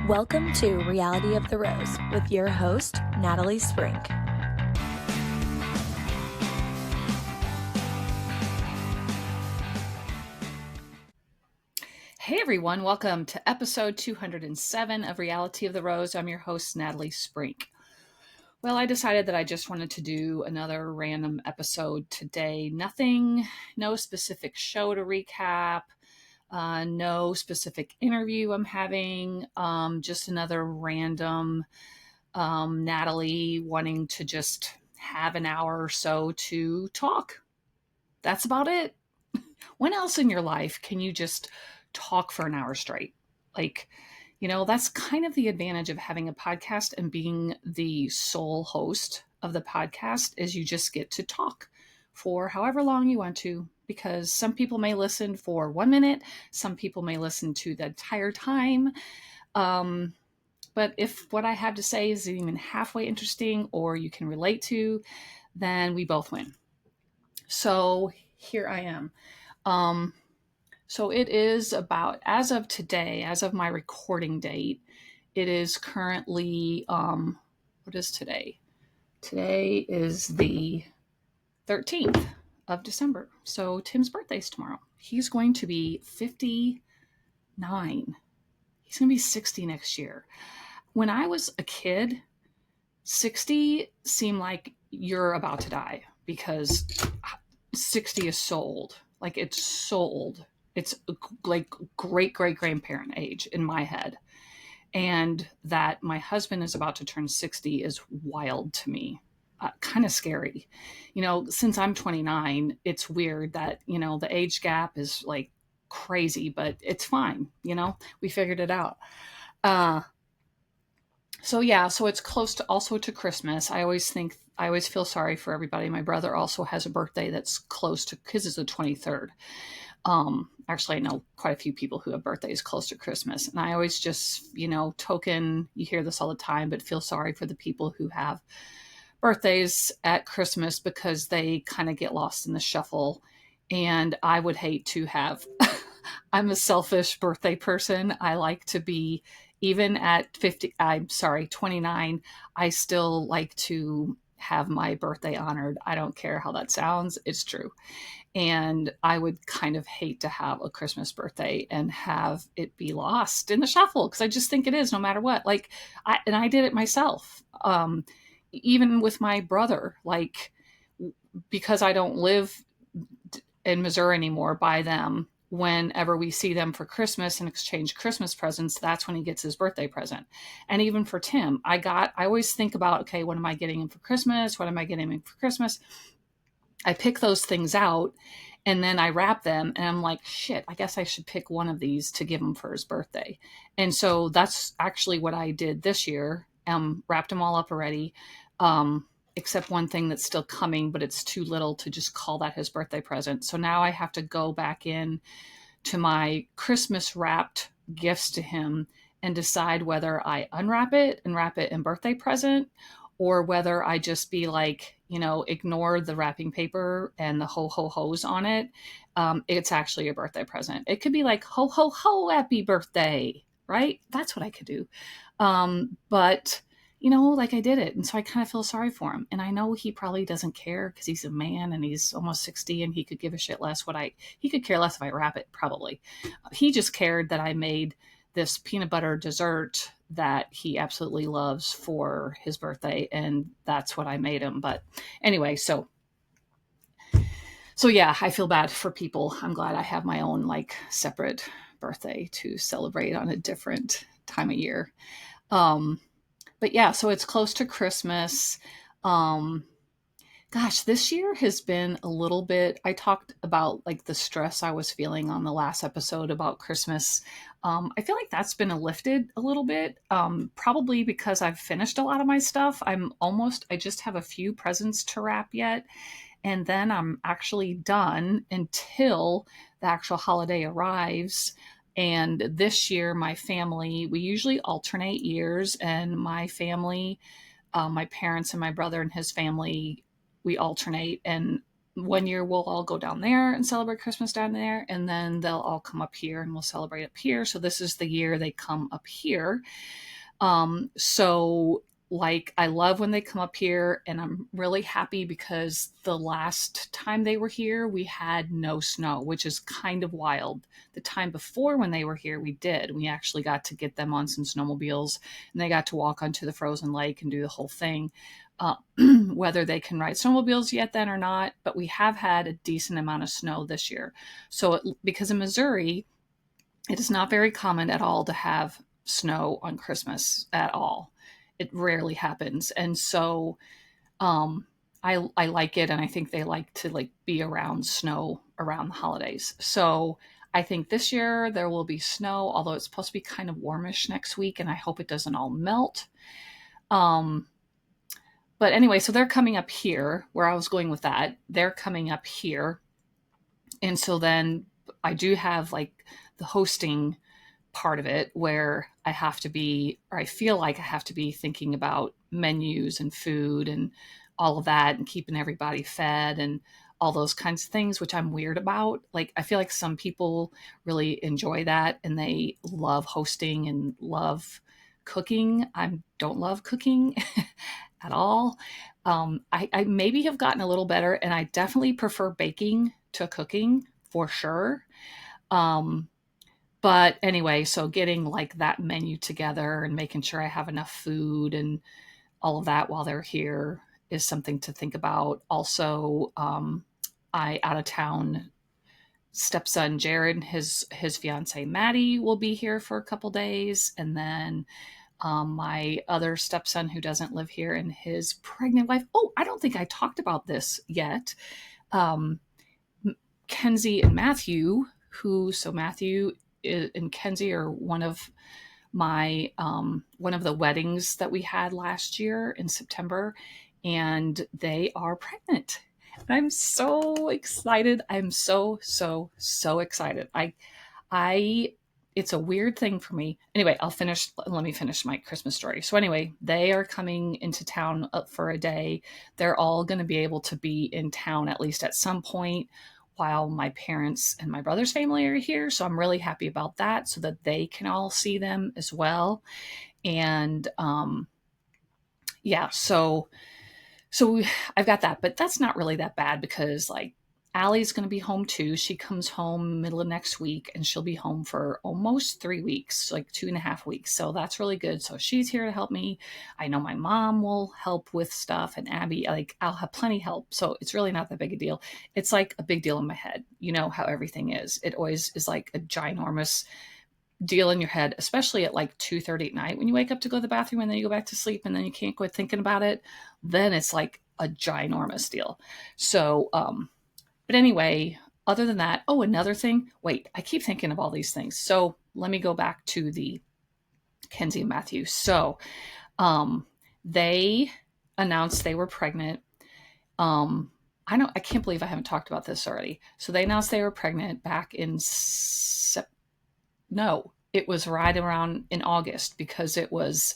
Welcome to Reality of the Rose with your host, Natalie Sprink. Hey everyone, welcome to episode 207 of Reality of the Rose. I'm your host, Natalie Sprink. Well, I decided that I just wanted to do another random episode today. No specific show to recap, no specific interview I'm having, just another random Natalie wanting to just have an hour or so to talk. That's about it. When else in your life can you just talk for an hour straight? That's kind of the advantage of having a podcast and being the sole host of the podcast is you just get to talk for however long you want to, because some people may listen for 1 minute, some people may listen to the entire time. But if what I have to say is even halfway interesting or you can relate to, then we both win. So here I am. So it is about, as of today, as of my recording date, it is currently, what is today? Today is the 13th of December. So Tim's birthday's tomorrow. He's going to be 59. He's going to be 60 next year. When I was a kid, 60 seemed like you're about to die because 60 is so old. Like it's so old. It's like great grandparent age in my head. And that my husband is about to turn 60 is wild to me. Kind of scary. Since I'm 29, it's weird that, the age gap is like crazy, but it's fine. We figured it out. So it's close to Christmas. I always feel sorry for everybody. My brother also has a birthday that's close to, his is the 23rd. Actually, I know quite a few people who have birthdays close to Christmas. And I always just, you hear this all the time, but feel sorry for the people who have birthdays at Christmas because they kind of get lost in the shuffle. And I would hate to have, I'm a selfish birthday person. I like to be, even at 29, I still like to have my birthday honored. I don't care how that sounds. It's true. And I would kind of hate to have a Christmas birthday and have it be lost in the shuffle, because I just think it is, no matter what. I did it myself. Even with my brother, because I don't live in Missouri anymore by them, whenever we see them for Christmas and exchange Christmas presents, that's when he gets his birthday present. And even for Tim, I always think about, okay, what am I getting him for Christmas? What am I getting him for Christmas? I pick those things out and then I wrap them and I'm like, shit, I guess I should pick one of these to give him for his birthday. And so that's actually what I did this year. Wrapped them all up already. Except one thing that's still coming, but it's too little to just call that his birthday present. So now I have to go back in to my Christmas wrapped gifts to him and decide whether I unwrap it and wrap it in birthday present, or whether I just be like, ignore the wrapping paper and the ho ho ho's on it. It's actually a birthday present. It could be like, ho ho ho, happy birthday, right? That's what I could do. But I did it. And so I kind of feel sorry for him. And I know he probably doesn't care because he's a man and he's almost 60 and he could give a shit less he could care less if I wrap it, probably. He just cared that I made this peanut butter dessert that he absolutely loves for his birthday. And that's what I made him. But anyway, so yeah, I feel bad for people. I'm glad I have my own separate birthday to celebrate on a different time of year. But yeah, so it's close to Christmas. This year has been a little bit, I talked about the stress I was feeling on the last episode about Christmas. I feel like that's been lifted a little bit, probably because I've finished a lot of my stuff. I just have a few presents to wrap yet. And then I'm actually done until the actual holiday arrives. And this year, my family, we usually alternate years, and my family, my parents and my brother and his family, we alternate. And one year we'll all go down there and celebrate Christmas down there, and then they'll all come up here and we'll celebrate up here. So this is the year they come up here. So like I love when they come up here, and I'm really happy because the last time they were here, we had no snow, which is kind of wild. The time before when they were here, we did. We actually got to get them on some snowmobiles, and they got to walk onto the frozen lake and do the whole thing. Whether they can ride snowmobiles yet then or not, but we have had a decent amount of snow this year. So because in Missouri, it is not very common at all to have snow on Christmas at all. It rarely happens. And so I like it, and I think they like to like be around snow around the holidays. So I think this year there will be snow, although it's supposed to be kind of warmish next week, and I hope it doesn't all melt. But anyway, so they're coming up here where I was going with that. They're coming up here. And so then I do have like the hosting part of it where I have to be, or I feel like I have to be thinking about menus and food and all of that and keeping everybody fed and all those kinds of things, which I'm weird about. Like, I feel like some people really enjoy that and they love hosting and love cooking. I don't love cooking at all. I maybe have gotten a little better, and I definitely prefer baking to cooking for sure. But anyway, so getting like that menu together and making sure I have enough food and all of that while they're here is something to think about. Also, I out of town stepson Jared, his fiance Maddie will be here for a couple days, and then my other stepson who doesn't live here and his pregnant wife. Oh, I don't think I talked about this yet. Kenzie and Matthew, Matthew and Kenzie are one of the weddings that we had last year in September, and they are pregnant. And I'm so excited. I'm so excited. It's a weird thing for me. Anyway, let me finish my Christmas story. So anyway, they are coming into town for a day. They're all going to be able to be in town at least at some point while my parents and my brother's family are here. So I'm really happy about that, so that they can all see them as well. And yeah, so I've got that, but that's not really that bad because like Allie's going to be home too. She comes home middle of next week, and she'll be home for almost 3 weeks, like 2.5 weeks. So that's really good. So she's here to help me. I know my mom will help with stuff, and Abby, like I'll have plenty help. So it's really not that big a deal. It's like a big deal in my head. You know how everything is. It always is like a ginormous deal in your head, especially at like 2:30 at night when you wake up to go to the bathroom and then you go back to sleep and then you can't quit thinking about it. Then it's like a ginormous deal. So, but anyway, other than that, oh, another thing. Wait, I keep thinking of all these things. So let me go back to the Kenzie and Matthew. So they announced they were pregnant. I can't believe I haven't talked about this already. So they announced they were pregnant back in no, it was right around in August, because it was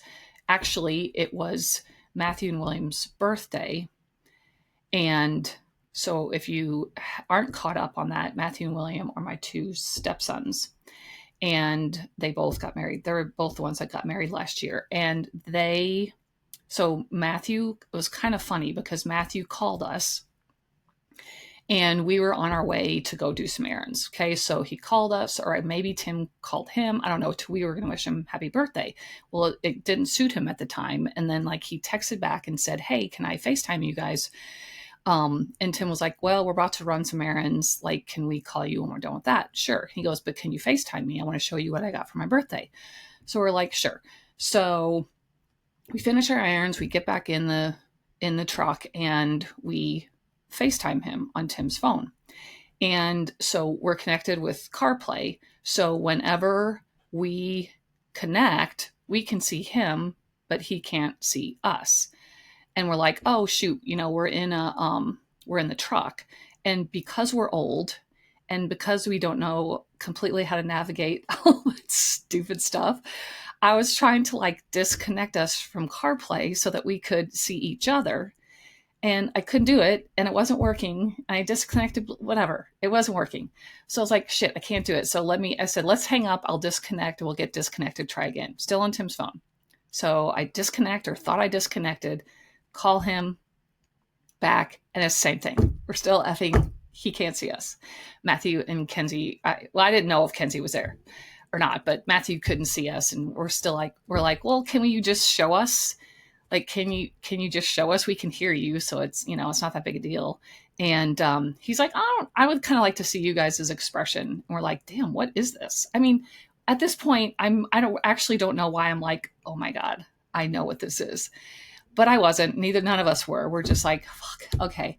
Matthew and William's birthday. And so if you aren't caught up on that, Matthew and William are my two stepsons, and they both got married. They're both the ones that got married last year. And so Matthew, it was kind of funny because Matthew called us and we were on our way to go do some errands. Okay. So he called us, or maybe Tim called him. I don't know. We were going to wish him happy birthday. Well, it didn't suit him at the time. And then like he texted back and said, "Hey, can I FaceTime you guys?" And Tim was like, "Well, we're about to run some errands. Like, can we call you when we're done with that?" Sure. He goes, "But can you FaceTime me? I want to show you what I got for my birthday." So we're like, sure. So we finish our errands, we get back in the truck, and we FaceTime him on Tim's phone. And so we're connected with CarPlay. So whenever we connect, we can see him, but he can't see us. And we're like, oh shoot, we're in the truck. And because we're old, and because we don't know completely how to navigate all that stupid stuff, I was trying to like disconnect us from CarPlay so that we could see each other. and I couldn't do it, and it wasn't working. I disconnected, whatever. It wasn't working. So I was like, shit, I can't do it. So I said, let's hang up. I'll disconnect. We'll get disconnected. Try again. Still on Tim's phone. So I disconnect, or thought I disconnected, call him back, and it's the same thing. We're still effing, he can't see us. Matthew and Kenzie, I didn't know if Kenzie was there or not, but Matthew couldn't see us, and we're like, well, can you just show us? Like, can you just show us? We can hear you, so it's it's not that big a deal. And he's like, I would kind of like to see you guys' expression. And we're like, damn, what is this? I mean, at this point, don't know why I'm like, oh my God, I know what this is. But I wasn't. None of us were. We're just like, fuck, okay.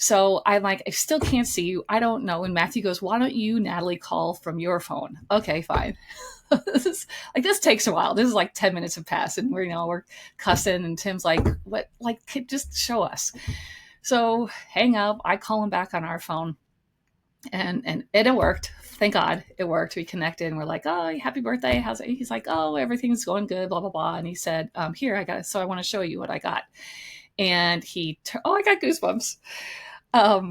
So I'm like, I still can't see you. I don't know. And Matthew goes, why don't you, Natalie, call from your phone? Okay, fine. This takes a while. This is like 10 minutes have passed, and we're cussing, and Tim's like, what, like, just show us. So hang up. I call him back on our phone, and it worked. Thank God it worked. We connected, and we're like, oh, happy birthday. How's it? He's like, oh, everything's going good, blah, blah, blah. And he said, here, I got it. So I want to show you what I got. And I got goosebumps.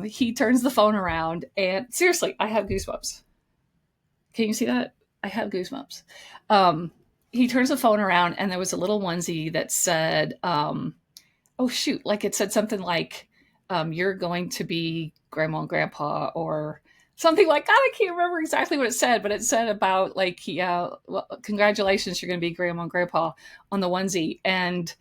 He turns the phone around, and seriously, I have goosebumps. Can you see that? I have goosebumps. He turns the phone around, and there was a little onesie that said, oh shoot, like it said something like, you're going to be grandma and grandpa, or something like that. I can't remember exactly what it said, but it said about like, yeah, well, congratulations, you're going to be grandma and grandpa on the onesie. And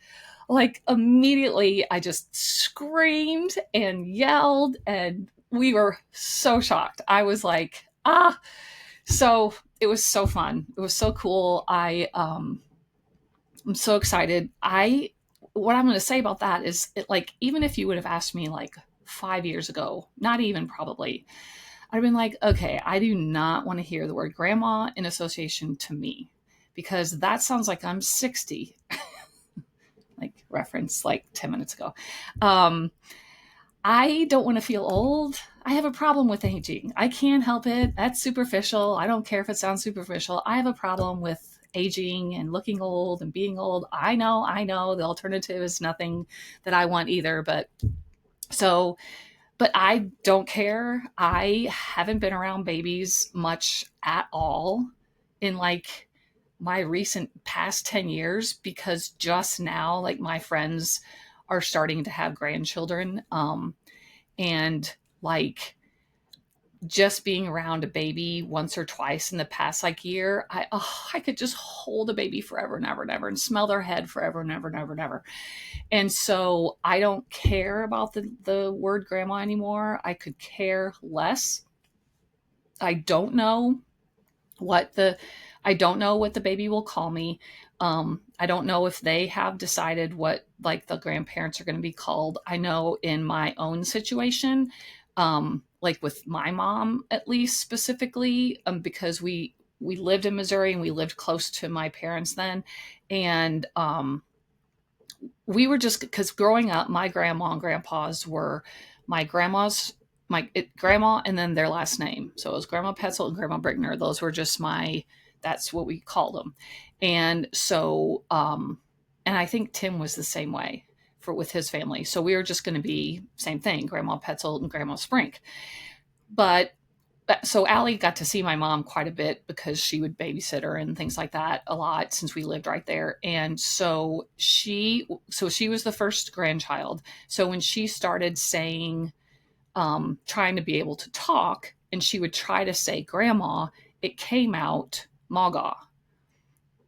like immediately I just screamed and yelled, and we were so shocked. I was like, so it was so fun. It was so cool. I'm so excited. What I'm going to say about that is, even if you would have asked me like 5 years ago, not even probably, I'd have been like, okay, I do not want to hear the word grandma in association to me, because that sounds like I'm 60. Like reference like 10 minutes ago. I don't want to feel old. I have a problem with aging. I can't help it. That's superficial. I don't care if it sounds superficial. I have a problem with aging and looking old and being old. I know the alternative is nothing that I want either, but I don't care. I haven't been around babies much at all in like my recent past 10 years, because just now, like, my friends are starting to have grandchildren. And like just being around a baby once or twice in the past like year, I could just hold a baby forever and ever and ever, and smell their head forever and ever and ever and ever. And so I don't care about the word grandma anymore. I could care less. I don't know what the baby will call me. I don't know if they have decided what like the grandparents are going to be called. I know in my own situation, like with my mom, at least specifically, because we lived in Missouri and we lived close to my parents then. And, we were just, because growing up, my grandma and grandpas were my grandma's, grandma and then their last name. So it was Grandma Petzel and Grandma Brickner. Those were just that's what we called them. And so, and I think Tim was the same way with his family. So we were just going to be same thing, Grandma Petzel and Grandma Sprink. But so Allie got to see my mom quite a bit because she would babysit her and things like that a lot, since we lived right there. And so she was the first grandchild. So when she started saying, trying to be able to talk, and she would try to say grandma, it came out Maga.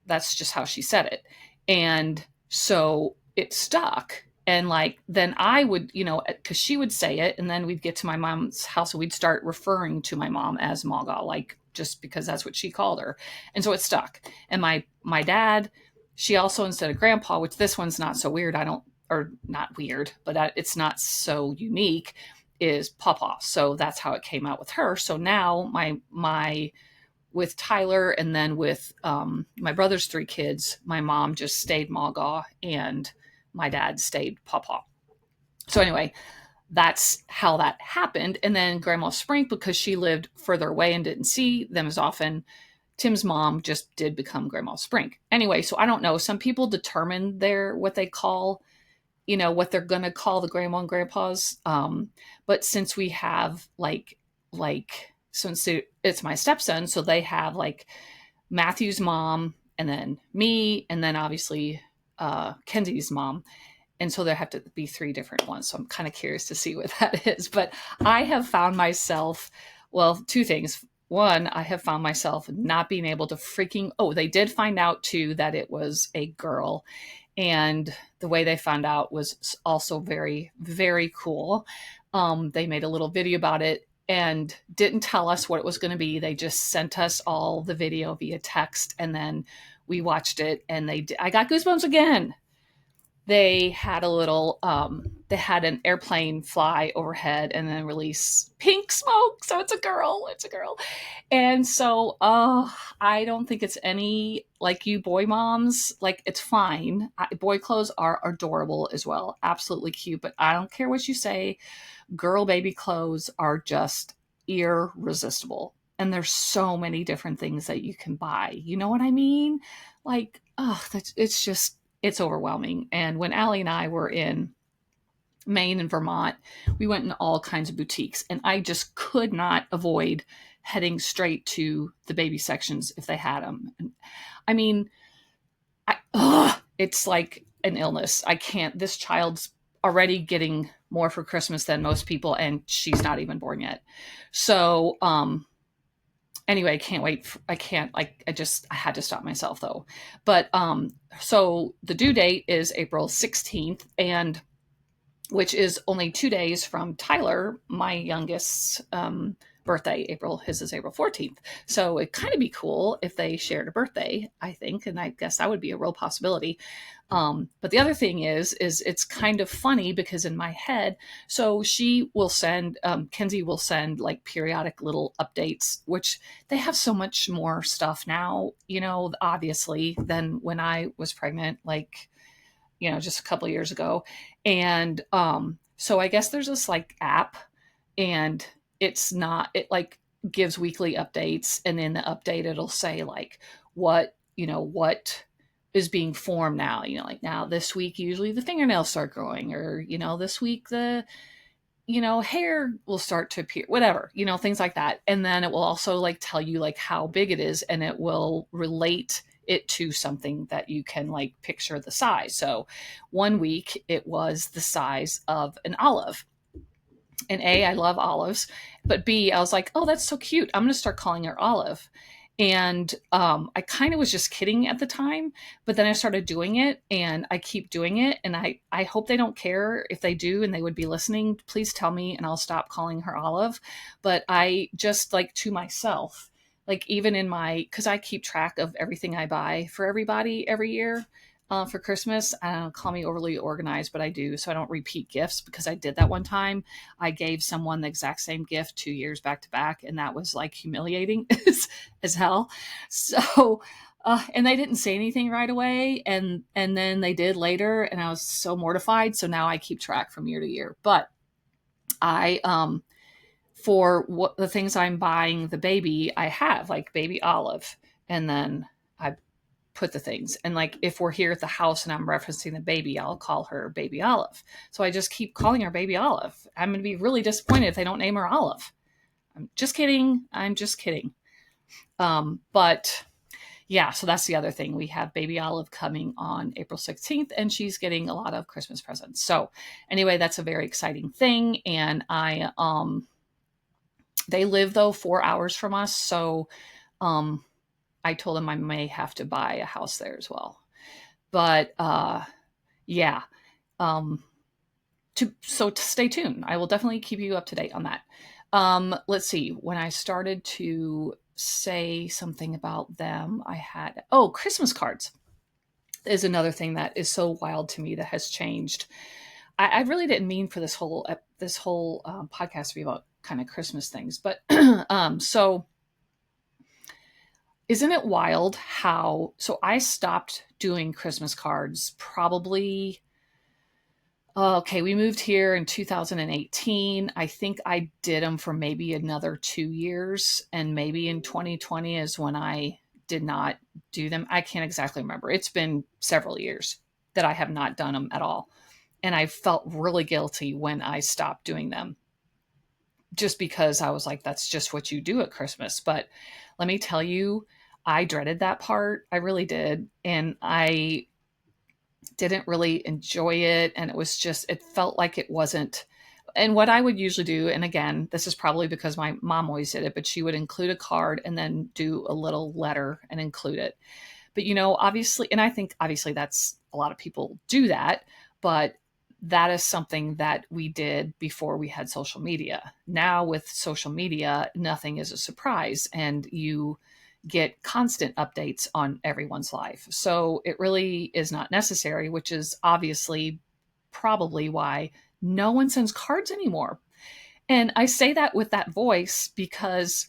That's just how she said it. And so it stuck. And like, then I would, because she would say it, and then we'd get to my mom's house and we'd start referring to my mom as Maga, like, just because that's what she called her. And so it stuck. And my dad, she also, instead of grandpa, which this one's not so weird, not weird, but it's not so unique, is Papa. So that's how it came out with her. So now my with Tyler, and then with my brother's 3 kids, my mom just stayed Maga and my dad stayed Papa. So anyway, that's how that happened. And then Grandma Sprink, because she lived further away and didn't see them as often, Tim's mom just did become Grandma Sprink. Anyway, so I don't know. Some people determine what they call what they're going to call the grandma and grandpas. But since we have since it's my stepson, so they have like Matthew's mom and then me, and then obviously Kenzie's mom. And so there have to be 3 different ones. So I'm kind of curious to see what that is. But I have found myself, well, 2 things. One, I have found myself not being able to they did find out too that it was a girl. And the way they found out was also very, very cool. They made a little video about it and didn't tell us what it was going to be. They just sent us all the video via text, and then we watched it, and I got goosebumps again. They had they had an airplane fly overhead and then release pink smoke. So it's a girl. And so, I don't think it's any like you boy moms. Like, it's fine. Boy clothes are adorable as well. Absolutely cute. But I don't care what you say. Girl baby clothes are just irresistible. And there's so many different things that you can buy. You know what I mean? Like, it's overwhelming. And when Allie and I were in Maine and Vermont, we went in all kinds of boutiques, and I just could not avoid heading straight to the baby sections if they had them. And, I mean, it's like an illness. I can't. This child's already getting more for Christmas than most people, and she's not even born yet. So, anyway, I can't wait. I had to stop myself though. But, so the due date is April 16th, and which is only 2 days from Tyler, my youngest, birthday. His is April 14th. So it'd kind of be cool if they shared a birthday, I think. And I guess that would be a real possibility. But the other thing is it's kind of funny because in my head, so she will send, Kenzie will send like periodic little updates, which they have so much more stuff now, obviously, than when I was pregnant, like, just a couple of years ago. And, so I guess there's this like app, and it like gives weekly updates. And in the update, it'll say like what is being formed now, like now this week, usually the fingernails start growing, or, this week, the, hair will start to appear, whatever, things like that. And then it will also like tell you like how big it is, and it will relate it to something that you can like picture the size. So one week it was the size of an olive. And A, I love olives, but B, I was like, oh, that's so cute. I'm going to start calling her Olive. And I kind of was just kidding at the time, but then I started doing it, and I keep doing it. And I hope they don't care. If they do and they would be listening, please tell me and I'll stop calling her Olive. But I just like to myself, like even because I keep track of everything I buy for everybody every year. For Christmas, call me overly organized, but I do. So I don't repeat gifts, because I did that one time. I gave someone the exact same gift 2 years back to back, and that was like humiliating as hell. So, and they didn't say anything right away, and then they did later, and I was so mortified. So now I keep track from year to year. But I, for what the things I'm buying the baby, I have like baby Olive, and then I put the things. And like, if we're here at the house and I'm referencing the baby, I'll call her baby Olive. So I just keep calling her baby Olive. I'm going to be really disappointed if they don't name her Olive. I'm just kidding. But yeah, so that's the other thing. We have baby Olive coming on April 16th, and she's getting a lot of Christmas presents. So anyway, that's a very exciting thing. And they live though 4 hours from us. So, I told them I may have to buy a house there as well. But yeah. So to stay tuned. I will definitely keep you up to date on that. Let's see. When I started to say something about them, I had Christmas cards is another thing that is so wild to me that has changed. I really didn't mean for this whole podcast to be about kind of Christmas things, but so. Isn't it wild so I stopped doing Christmas cards probably, we moved here in 2018. I think I did them for maybe another 2 years, and maybe in 2020 is when I did not do them. I can't exactly remember. It's been several years that I have not done them at all. And I felt really guilty when I stopped doing them, just because I was like, that's just what you do at Christmas. But let me tell you, I dreaded that part. I really did. And I didn't really enjoy it. And it was just, it felt like it wasn't. And what I would usually do, and again, this is probably because my mom always did it, but she would include a card and then do a little letter and include it. But, obviously, and I think obviously that's a lot of people do that, but that is something that we did before we had social media. Now with social media, nothing is a surprise, and you get constant updates on everyone's life. So it really is not necessary, which is obviously probably why no one sends cards anymore. And I say that with that voice because,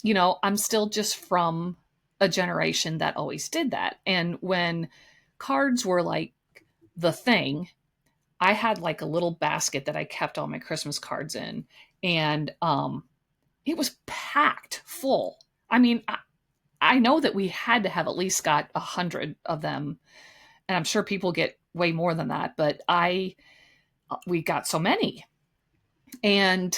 I'm still just from a generation that always did that. And when cards were like the thing, I had like a little basket that I kept all my Christmas cards in. And it was packed full. I mean, I know that we had to have at least got 100 of them. And I'm sure people get way more than that, but we got so many. And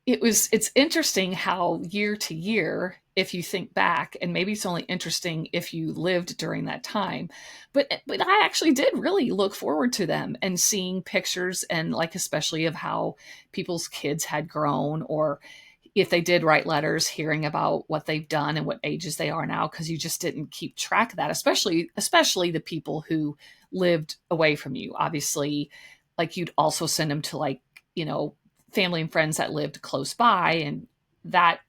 it's interesting how year to year, if you think back, and maybe it's only interesting if you lived during that time, but I actually did really look forward to them and seeing pictures, and like especially of how people's kids had grown, or if they did write letters, hearing about what they've done and what ages they are now, because you just didn't keep track of that, especially the people who lived away from you. Obviously, like you'd also send them to like, family and friends that lived close by, and that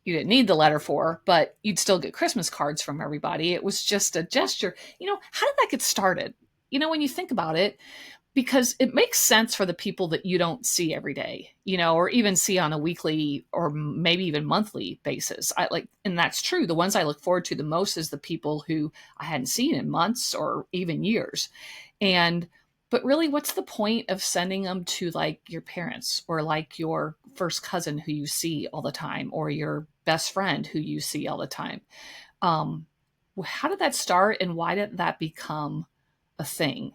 you didn't need the letter for, but you'd still get Christmas cards from everybody. It was just a gesture. How did that get started? When you think about it, because it makes sense for the people that you don't see every day, or even see on a weekly or maybe even monthly basis. And that's true. The ones I look forward to the most is the people who I hadn't seen in months or even years. But really, what's the point of sending them to like your parents or like your first cousin who you see all the time, or your best friend who you see all the time? How did that start, and why did that become a thing?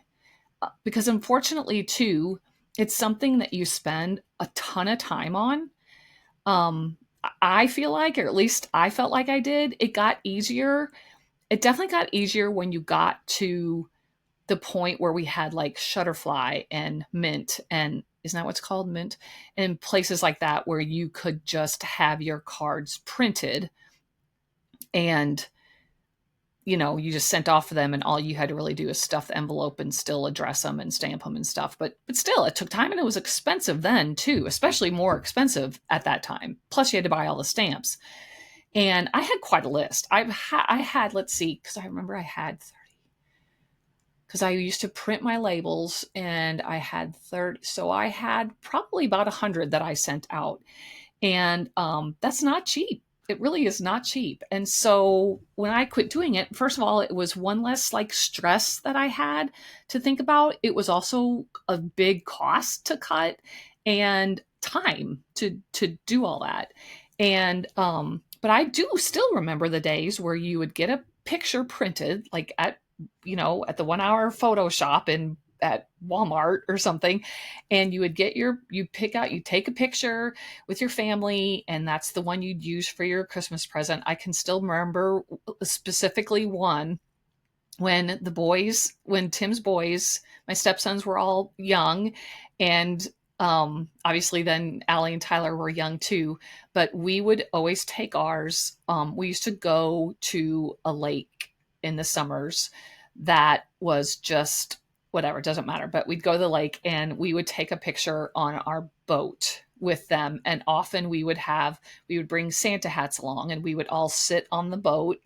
Because unfortunately, too, it's something that you spend a ton of time on. I feel like, or at least I felt like I did, it got easier. It definitely got easier when you got to the point where we had like Shutterfly and Mint, and isn't that what's called, Mint? And places like that where you could just have your cards printed, and you just sent off for them, and all you had to really do is stuff the envelope and still address them and stamp them and stuff. But still, it took time, and it was expensive then too, especially more expensive at that time. Plus, you had to buy all the stamps. And I had quite a list. I had, let's see, because I remember I had 30. Because I used to print my labels, and I had 30. So I had probably about 100 that I sent out. And that's not cheap. It really is not cheap. And so when I quit doing it, first of all, it was one less like stress that I had to think about. It was also a big cost to cut, and time to do all that. And but I do still remember the days where you would get a picture printed like at at the 1 hour Photoshop in at Walmart or something, and you would you take a picture with your family, and that's the one you'd use for your Christmas present. I can still remember specifically one when Tim's boys, my stepsons, were all young, and obviously then Allie and Tyler were young too, but we would always take ours. We used to go to a lake in the summers that was just whatever, it doesn't matter. But we'd go to the lake, and we would take a picture on our boat with them. And often we would bring Santa hats along, and we would all sit on the boat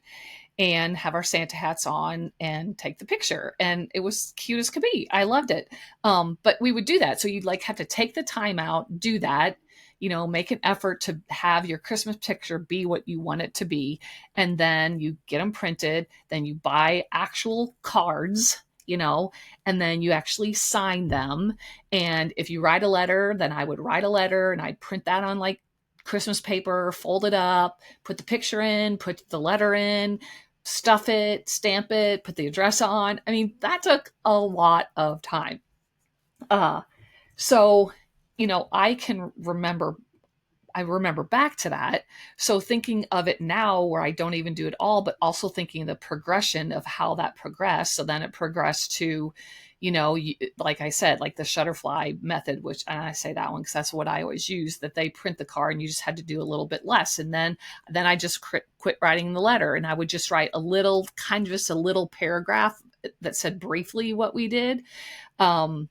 and have our Santa hats on and take the picture. And it was cute as could be. I loved it. But we would do that. So you'd like have to take the time out, do that, make an effort to have your Christmas picture be what you want it to be. And then you get them printed, then you buy actual cards, and then you actually sign them. And if you write a letter, then I would write a letter, and I'd print that on like Christmas paper, fold it up, put the picture in, put the letter in, stuff it, stamp it, put the address on. I mean, that took a lot of time. Uh, so, I remember back to that. So thinking of it now where I don't even do it all, but also thinking the progression of how that progressed. So then it progressed to, like I said, like the Shutterfly method, which, and I say that one because that's what I always use, that they print the card and you just had to do a little bit less. And then I just quit writing the letter, and I would just write a little, kind of just a little paragraph that said briefly what we did. Um,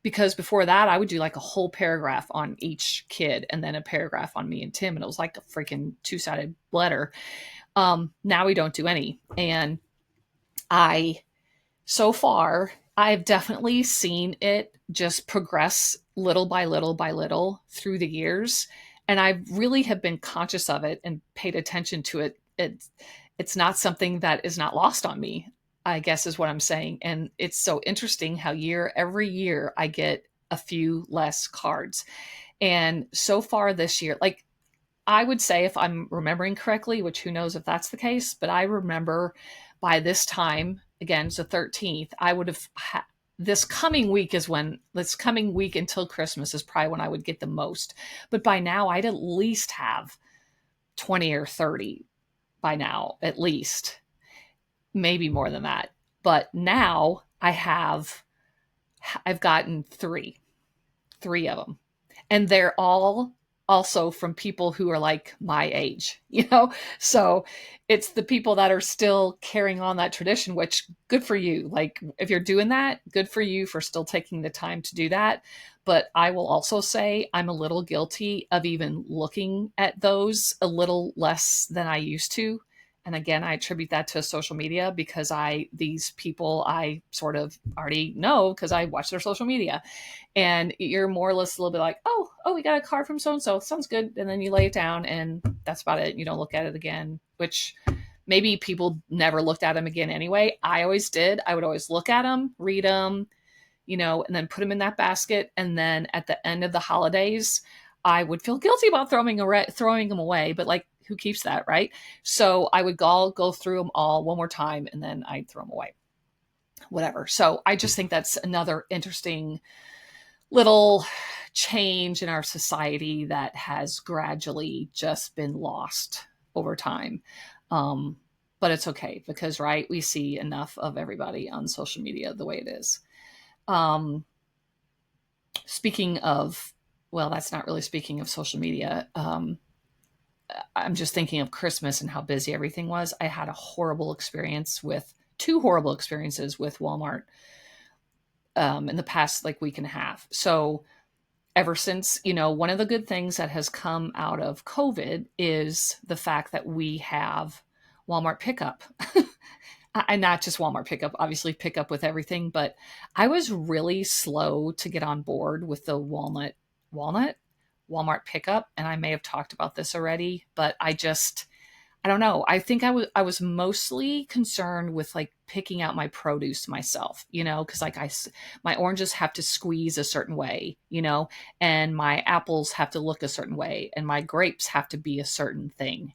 because before that I would do like a whole paragraph on each kid and then a paragraph on me and Tim, and it was like a freaking two-sided letter. Now we don't do any. And I so far I've definitely seen it just progress little by little by little through the years, and I really have been conscious of it and paid attention to it. It's not something that is not lost on me, I guess is what I'm saying. And it's so interesting how every year I get a few less cards. And so far this year, like, I would say, if I'm remembering correctly, which who knows if that's the case, but I remember by this time, again, it's the 13th, I would have this coming week until Christmas is probably when I would get the most. But by now, I'd at least have 20 or 30 by now, at least, maybe more than that. But now I've gotten three of them, and they're all also from people who are like my age, so it's the people that are still carrying on that tradition, which good for you. Like, if you're doing that, good for you for still taking the time to do that. But I will also say I'm a little guilty of even looking at those a little less than I used to. And again, I attribute that to social media, because these people I sort of already know because I watch their social media, and you're more or less a little bit like, oh, we got a card from so and so, sounds good, and then you lay it down, and that's about it. You don't look at it again, which maybe people never looked at them again anyway. I always did. I would always look at them, read them, and then put them in that basket. And then at the end of the holidays, I would feel guilty about throwing them away, but like, who keeps that, right? So I would go through them all one more time, and then I'd throw them away, whatever. So I just think that's another interesting little change in our society that has gradually just been lost over time. But it's okay, because, right, we see enough of everybody on social media the way it is. Speaking of, well, that's not really speaking of social media. I'm just thinking of Christmas and how busy everything was. I had two horrible experiences with Walmart in the past like week and a half. So ever since, one of the good things that has come out of COVID is the fact that we have Walmart pickup. And not just Walmart pickup, obviously pickup with everything, but I was really slow to get on board with the Walmart pickup. And I may have talked about this already, but I don't know. I think I was mostly concerned with like picking out my produce myself, because like my oranges have to squeeze a certain way, and my apples have to look a certain way, and my grapes have to be a certain thing,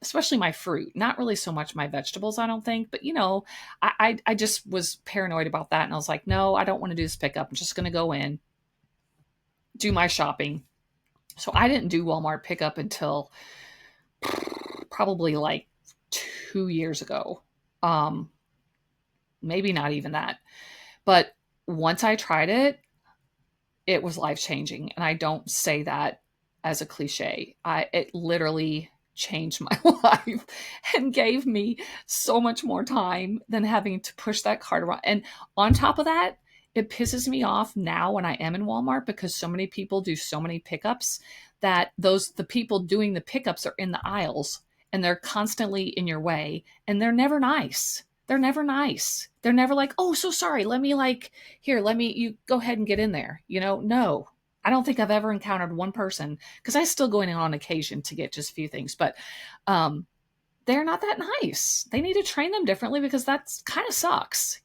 especially my fruit. Not really so much my vegetables, I don't think, but I just was paranoid about that, and I was like, no, I don't want to do this pickup. I'm just going to go in, do my shopping. So I didn't do Walmart pickup until probably like 2 years ago. Maybe not even that. But once I tried it, it was life changing. And I don't say that as a cliche. It literally changed my life and gave me so much more time than having to push that cart around. And on top of that, it pisses me off now when I am in Walmart, because so many people do so many pickups that the people doing the pickups are in the aisles, and they're constantly in your way, and they're never nice. They're never nice. They're never like, oh, so sorry. You go ahead and get in there. No, I don't think I've ever encountered one person, because I still go in on occasion to get just a few things, but they're not that nice. They need to train them differently, because that's kind of sucks.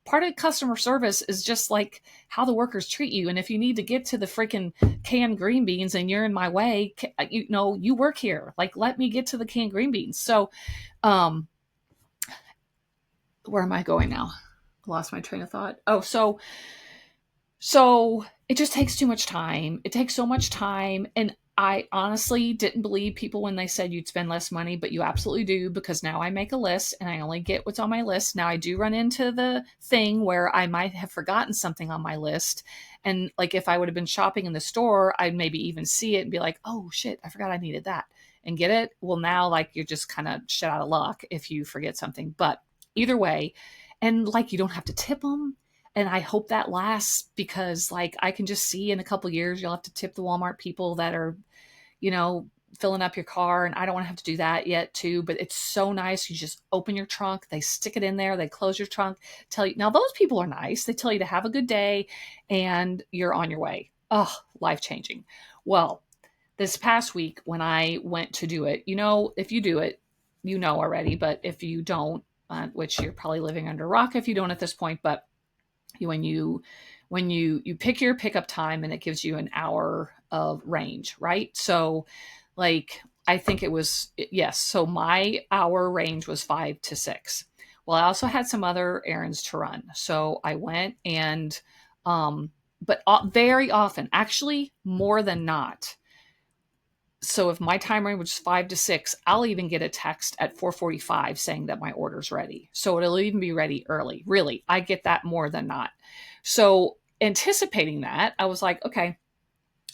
Part of customer service is just like how the workers treat you. And if you need to get to the freaking canned green beans and you're in my way, you work here. Like, let me get to the canned green beans. So, where am I going now? I lost my train of thought. Oh, so So it just takes too much time. It takes so much time. And I honestly didn't believe people when they said you'd spend less money, but you absolutely do, because now I make a list and I only get what's on my list. Now I do run into the thing where I might have forgotten something on my list. And like if I would have been shopping in the store, I'd maybe even see it and be like, oh shit, I forgot I needed that and get it. Well, now like you're just kind of shit out of luck if you forget something. But either way, and like you don't have to tip them, and I hope that lasts, because like I can just see in a couple years you'll have to tip the Walmart people that are, you know, filling up your car, and I don't want to have to do that yet too. But it's so nice. You just open your trunk, they stick it in there, they close your trunk, tell you, now those people are nice. They tell you to have a good day and you're on your way. Oh, life changing. Well, this past week when I went to do it, you know, if you do it, you know already, but if you don't, which you're probably living under a rock if you don't at this point, but when you pick your pickup time and it gives you an hour of range, right? So like I think it was, yes, so my hour range was 5 to 6. Well, I also had some other errands to run. So I went and but very often, actually more than not, so if my time range was 5 to 6, I'll even get a text at 4:45 saying that my order's ready. So it'll even be ready early. Really, I get that more than not. So anticipating that, I was like, okay.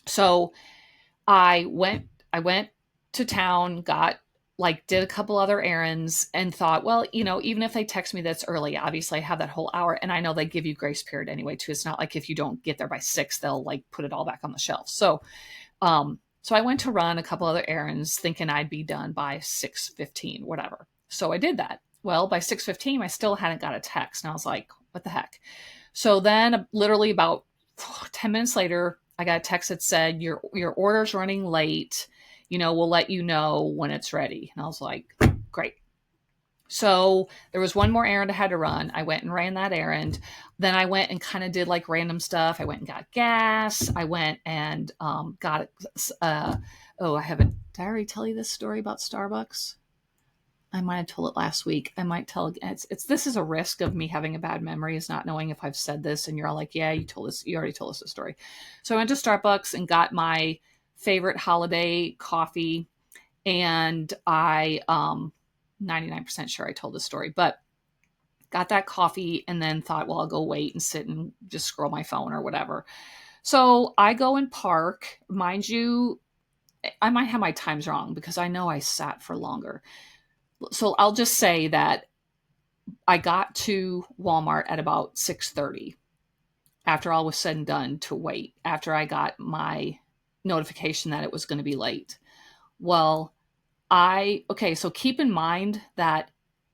So I went to town, got like did a couple other errands and thought, well, you know, even if they text me that's early, obviously I have that whole hour, and I know they give you grace period anyway too. It's not like if you don't get there by 6, they'll like put it all back on the shelf. So I went to run a couple other errands thinking I'd be done by 6:15, whatever. So I did that. Well, by 6:15, I still hadn't got a text. And I was like, what the heck? So then literally about 10 minutes later, I got a text that said, your order's running late. You know, we'll let you know when it's ready. And I was like, great. So there was one more errand I had to run. I went and ran that errand. Then I went and kind of did like random stuff. I went and got gas. I went and got, oh, I haven't, did I already tell you this story about Starbucks? I might have told it last week. I might tell again. This is a risk of me having a bad memory, is not knowing if I've said this and you're all like, yeah, you already told us the story. So I went to Starbucks and got my favorite holiday coffee, and I 99% sure I told this story, but got that coffee and then thought, well, I'll go wait and sit and just scroll my phone or whatever. So I go and park. Mind you, I might have my times wrong because I know I sat for longer. So I'll just say that I got to Walmart at about 6:30 after all was said and done, to wait after I got my notification that it was going to be late. Well, okay, so keep in mind that,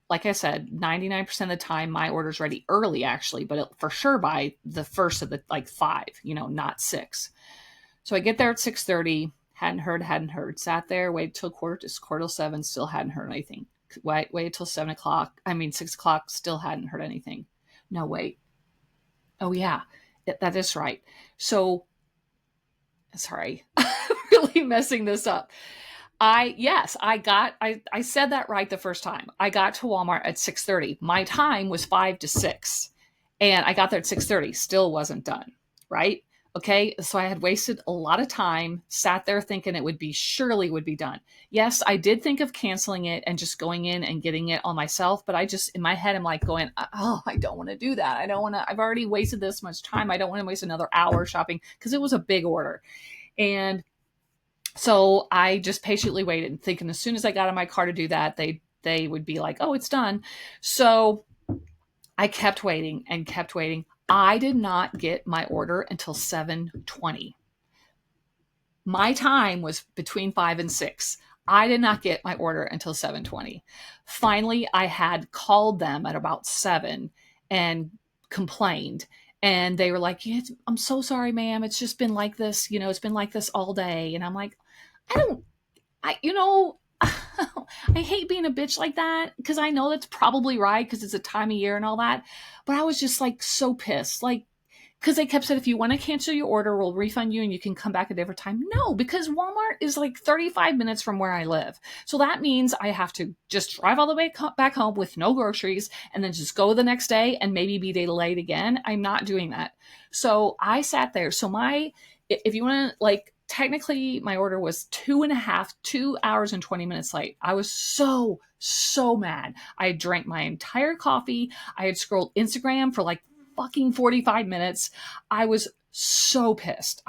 like I said, 99% of the time my order's ready early, actually, but for sure by the first of the like 5, not 6. So I get there at 6:30, hadn't heard, sat there, waited till quarter till 7, still hadn't heard anything. Wait till 7 o'clock, 6 o'clock, still hadn't heard anything. No, wait. Oh yeah, that is right. So, sorry, really messing this up. I said that right the first time. I got to Walmart at 6:30. My time was 5 to 6. And I got there at 6:30, still wasn't done, right? Okay? So I had wasted a lot of time, sat there thinking surely would be done. Yes, I did think of canceling it and just going in and getting it on myself, but I just in my head I'm like going, "Oh, I don't want to do that. I don't want to I've already wasted this much time. I don't want to waste another hour shopping because it was a big order." And so I just patiently waited, thinking as soon as I got in my car to do that, they would be like, "Oh, it's done." So I kept waiting and kept waiting. I did not get my order until 7:20. My time was between 5 and 6. I did not get my order until 7:20. Finally, I had called them at about 7 and complained. And they were like, yeah, "I'm so sorry, ma'am. It's just been like this. It's been like this all day." And I'm like, I don't I you know I hate being a bitch like that because I know that's probably right because it's a time of year and all that. But I was just like so pissed. Like, because they kept saying, if you want to cancel your order, we'll refund you and you can come back a different time. No, because Walmart is like 35 minutes from where I live. So that means I have to just drive all the way back home with no groceries and then just go the next day and maybe be delayed again. I'm not doing that. So I sat there. So if you want to, like, technically my order was 2 hours and 20 minutes late. I was so mad. I had drank my entire coffee. I had scrolled Instagram for like fucking 45 minutes. I was so pissed.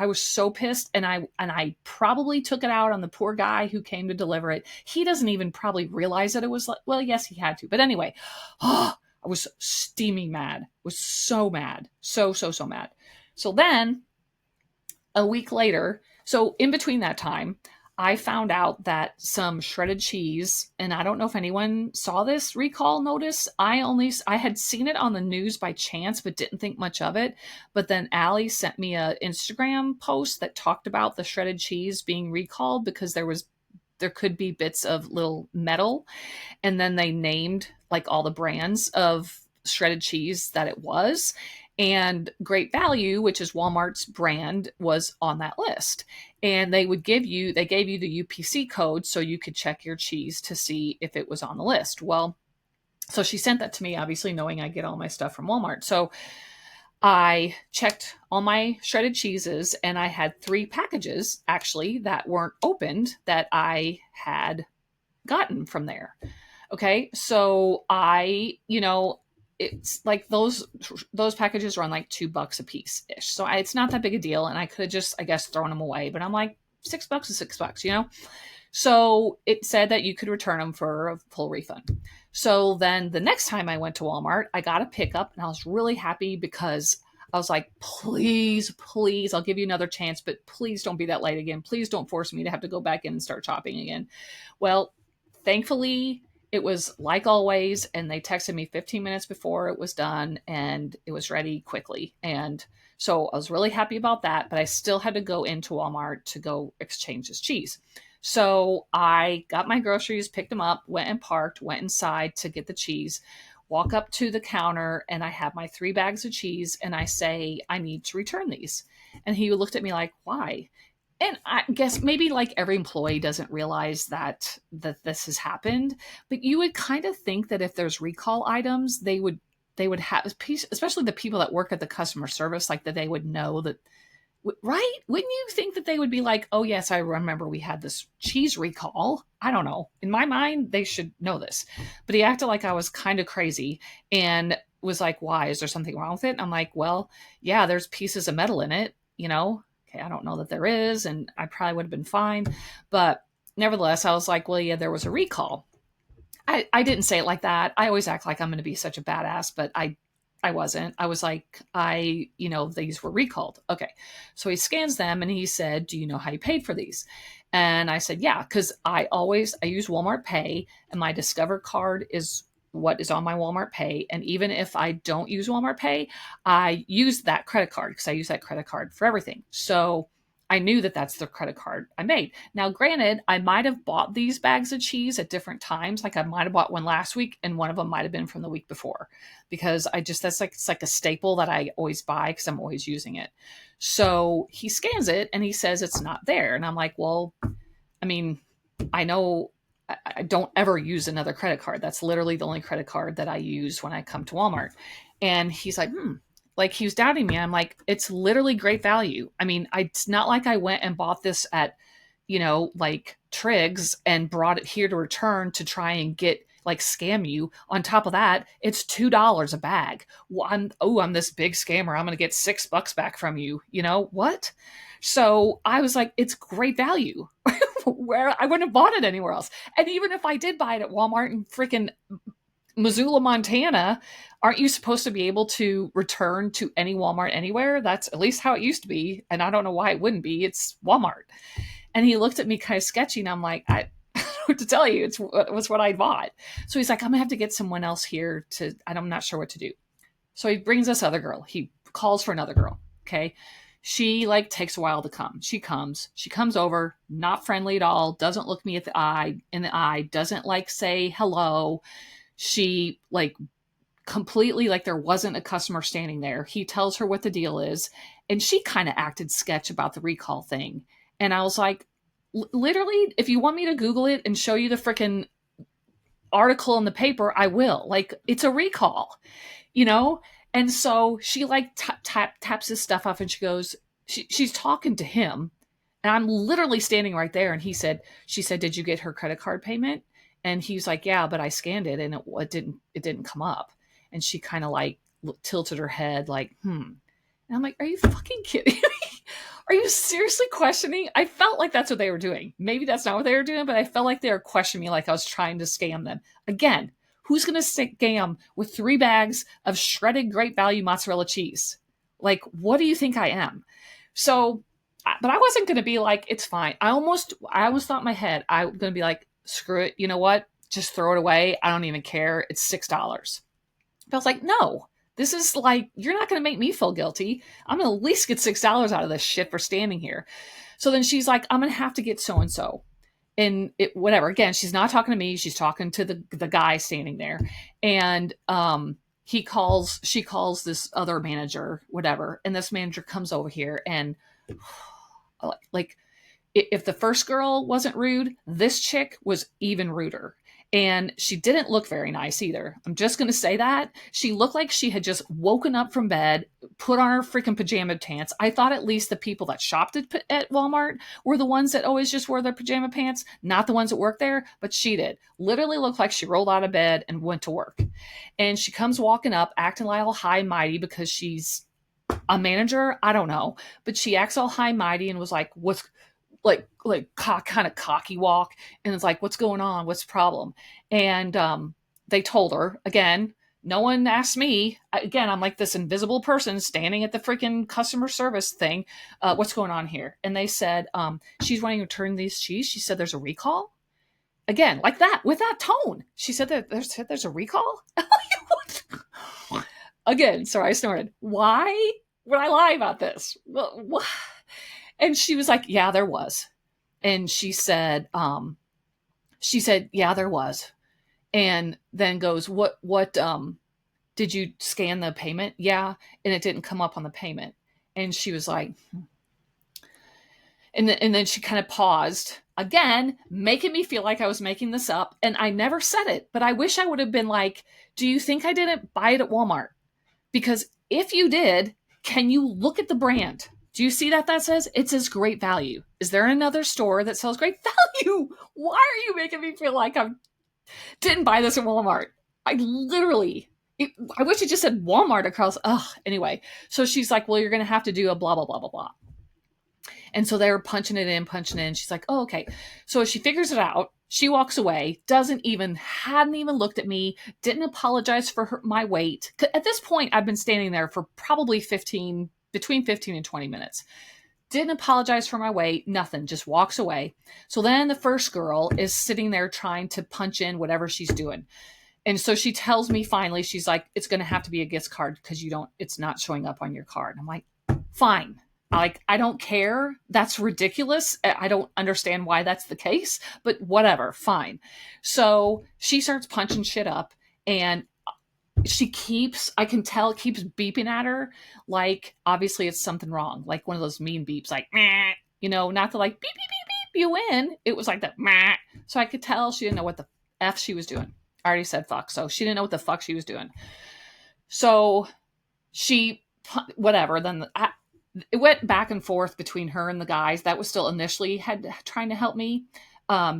And I probably took it out on the poor guy who came to deliver it. He doesn't even probably realize that it was like, well, yes, he had to. But anyway, I was steaming mad. Was so mad. So mad. So then a week later, so in between that time, I found out that some shredded cheese, and I don't know if anyone saw this recall notice. I had seen it on the news by chance, but didn't think much of it. But then Allie sent me an Instagram post that talked about the shredded cheese being recalled because there could be bits of little metal. And then they named like all the brands of shredded cheese that it was. And Great Value, which is Walmart's brand, was on that list. And they gave you the UPC code so you could check your cheese to see if it was on the list. Well, so she sent that to me, obviously knowing I get all my stuff from Walmart. So I checked all my shredded cheeses and I had 3 packages actually that weren't opened that I had gotten from there. Okay. So it's like those packages run like $2 a piece ish. So it's not that big a deal. And I could have just, I guess, thrown them away, but I'm like, $6 is $6, So it said that you could return them for a full refund. So then the next time I went to Walmart, I got a pickup and I was really happy because I was like, please, I'll give you another chance, but please don't be that late again. Please don't force me to have to go back in and start shopping again. Well, thankfully, it was like always, and they texted me 15 minutes before it was done, and it was ready quickly. And so I was really happy about that, but I still had to go into Walmart to go exchange this cheese. So I got my groceries, picked them up, went and parked, went inside to get the cheese, walk up to the counter, and I have my 3 bags of cheese, and I say, I need to return these. And he looked at me like, why? And I guess maybe like every employee doesn't realize that this has happened, but you would kind of think that if there's recall items, they would have, especially the people that work at the customer service, like that they would know that, right? Wouldn't you think that they would be like, oh yes, I remember we had this cheese recall. I don't know. In my mind, they should know this. But he acted like I was kind of crazy and was like, why? Is there something wrong with it? And I'm like, well, yeah, there's pieces of metal in it, Okay, I don't know that there is, and I probably would have been fine. But nevertheless, I was like, well, yeah, there was a recall. I didn't say it like that. I always act like I'm going to be such a badass, but I wasn't. I was like, these were recalled. Okay. So he scans them and he said, do you know how you paid for these? And I said, yeah, because I use Walmart Pay, and my Discover card is what is on my Walmart Pay. And even if I don't use Walmart Pay, I use that credit card because I use that credit card for everything. So I knew that that's the credit card I made. Now, granted, I might have bought these bags of cheese at different times. Like I might have bought one last week and one of them might have been from the week before because it's like a staple that I always buy because I'm always using it. So he scans it and he says it's not there. And I'm like, well, I mean, I know I don't ever use another credit card. That's literally the only credit card that I use when I come to Walmart. And he's like, like he was doubting me. I'm like, it's literally Great Value. I mean, it's not like I went and bought this at, like Triggs and brought it here to return to try and get like scam you. On top of that, it's $2 a bag. Well, I'm this big scammer. I'm going to get $6 back from you. What? So I was like, it's Great Value. Where I wouldn't have bought it anywhere else. And even if I did buy it at Walmart in freaking Missoula, Montana, aren't you supposed to be able to return to any Walmart anywhere? That's at least how it used to be. And I don't know why it wouldn't be. It's Walmart. And he looked at me kind of sketchy and I'm like, I don't know what to tell you. It was what I bought. So he's like, I'm gonna have to get someone else here I'm not sure what to do. So he brings this other girl. He calls for another girl. Okay. She takes a while to come. She comes over, not friendly at all, doesn't look me in the eye, doesn't say hello. She completely like there wasn't a customer standing there. He tells her what the deal is, and she kind of acted sketch about the recall thing. And I was like, literally, if you want me to Google it and show you the freaking article in the paper, I will. Like, it's a recall, you know? And so she like taps his stuff off, and she goes, she's talking to him. And I'm literally standing right there. And she said, did you get her credit card payment? And he's like, yeah, but I scanned it and it didn't come up. And she kind of like tilted her head like, And I'm like, are you fucking kidding me? Are you seriously questioning? I felt like that's what they were doing. Maybe that's not what they were doing, but I felt like they were questioning me like I was trying to scam them. Again, who's going to scam with 3 bags of shredded great value mozzarella cheese? Like, what do you think I am? So, but I wasn't going to be like, it's fine. I almost thought in my head, I was going to be like, screw it. You know what? Just throw it away. I don't even care. It's $6. But I was like, no, this is like, you're not going to make me feel guilty. I'm going to at least get $6 out of this shit for standing here. So then she's like, I'm going to have to get so-and-so. And it, whatever. Again, she's not talking to me. She's talking to the guy standing there. And she calls this other manager, whatever. And this manager comes over here and like, if the first girl wasn't rude, this chick was even ruder. And she didn't look very nice either. I'm just going to say that. She looked like she had just woken up from bed, put on her freaking pajama pants. I thought at least the people that shopped at Walmart were the ones that always just wore their pajama pants, not the ones that work there, but she did. Literally looked like she rolled out of bed and went to work. And she comes walking up, acting like all high and mighty because she's a manager. I don't know. But she acts all high and mighty and was like, what's kind of cocky walk, and it's like, what's going on, what's the problem? And they told her, again, no one asked me, again, I'm like this invisible person standing at the freaking customer service thing, what's going on here? And they said, she's wanting to return these cheese. She said there's a recall, again, like that, with that tone. She said that there's a recall. Again, sorry, I snorted. Why would I lie about this? Well, what? And she was like, yeah, there was. And she said, yeah, there was. And then goes, what, did you scan the payment? Yeah. And it didn't come up on the payment. And she was like, and then she kind of paused again, making me feel like I was making this up. And I never said it, but I wish I would have been like, do you think I didn't buy it at Walmart? Because if you did, can you look at the brand? Do you see that says? It says great value. Is there another store that sells great value? Why are you making me feel like I didn't buy this at Walmart? I wish it just said Walmart across. Anyway. So she's like, well, you're going to have to do a blah, blah, blah, blah, blah. And so they were punching it in. She's like, oh, okay. So she figures it out. She walks away, hadn't even looked at me, didn't apologize for my wait. At this point, I've been standing there for probably between 15 and 20 minutes. Didn't apologize for my wait, nothing, just walks away. So then the first girl is sitting there trying to punch in whatever she's doing. And so she tells me finally, she's like, it's going to have to be a gift card because it's not showing up on your card. I'm like, fine. I don't care. That's ridiculous. I don't understand why that's the case, but whatever, fine. So she starts punching shit up, and I can tell it keeps beeping at her. Like, obviously it's something wrong. Like one of those mean beeps, like, meh, not the like, beep, beep, beep, beep, you win. It was like that, meh. So I could tell she didn't know what the F she was doing. I already said fuck. So she didn't know what the fuck she was doing. So whatever. Then it went back and forth between her and the guys that was still initially trying to help me.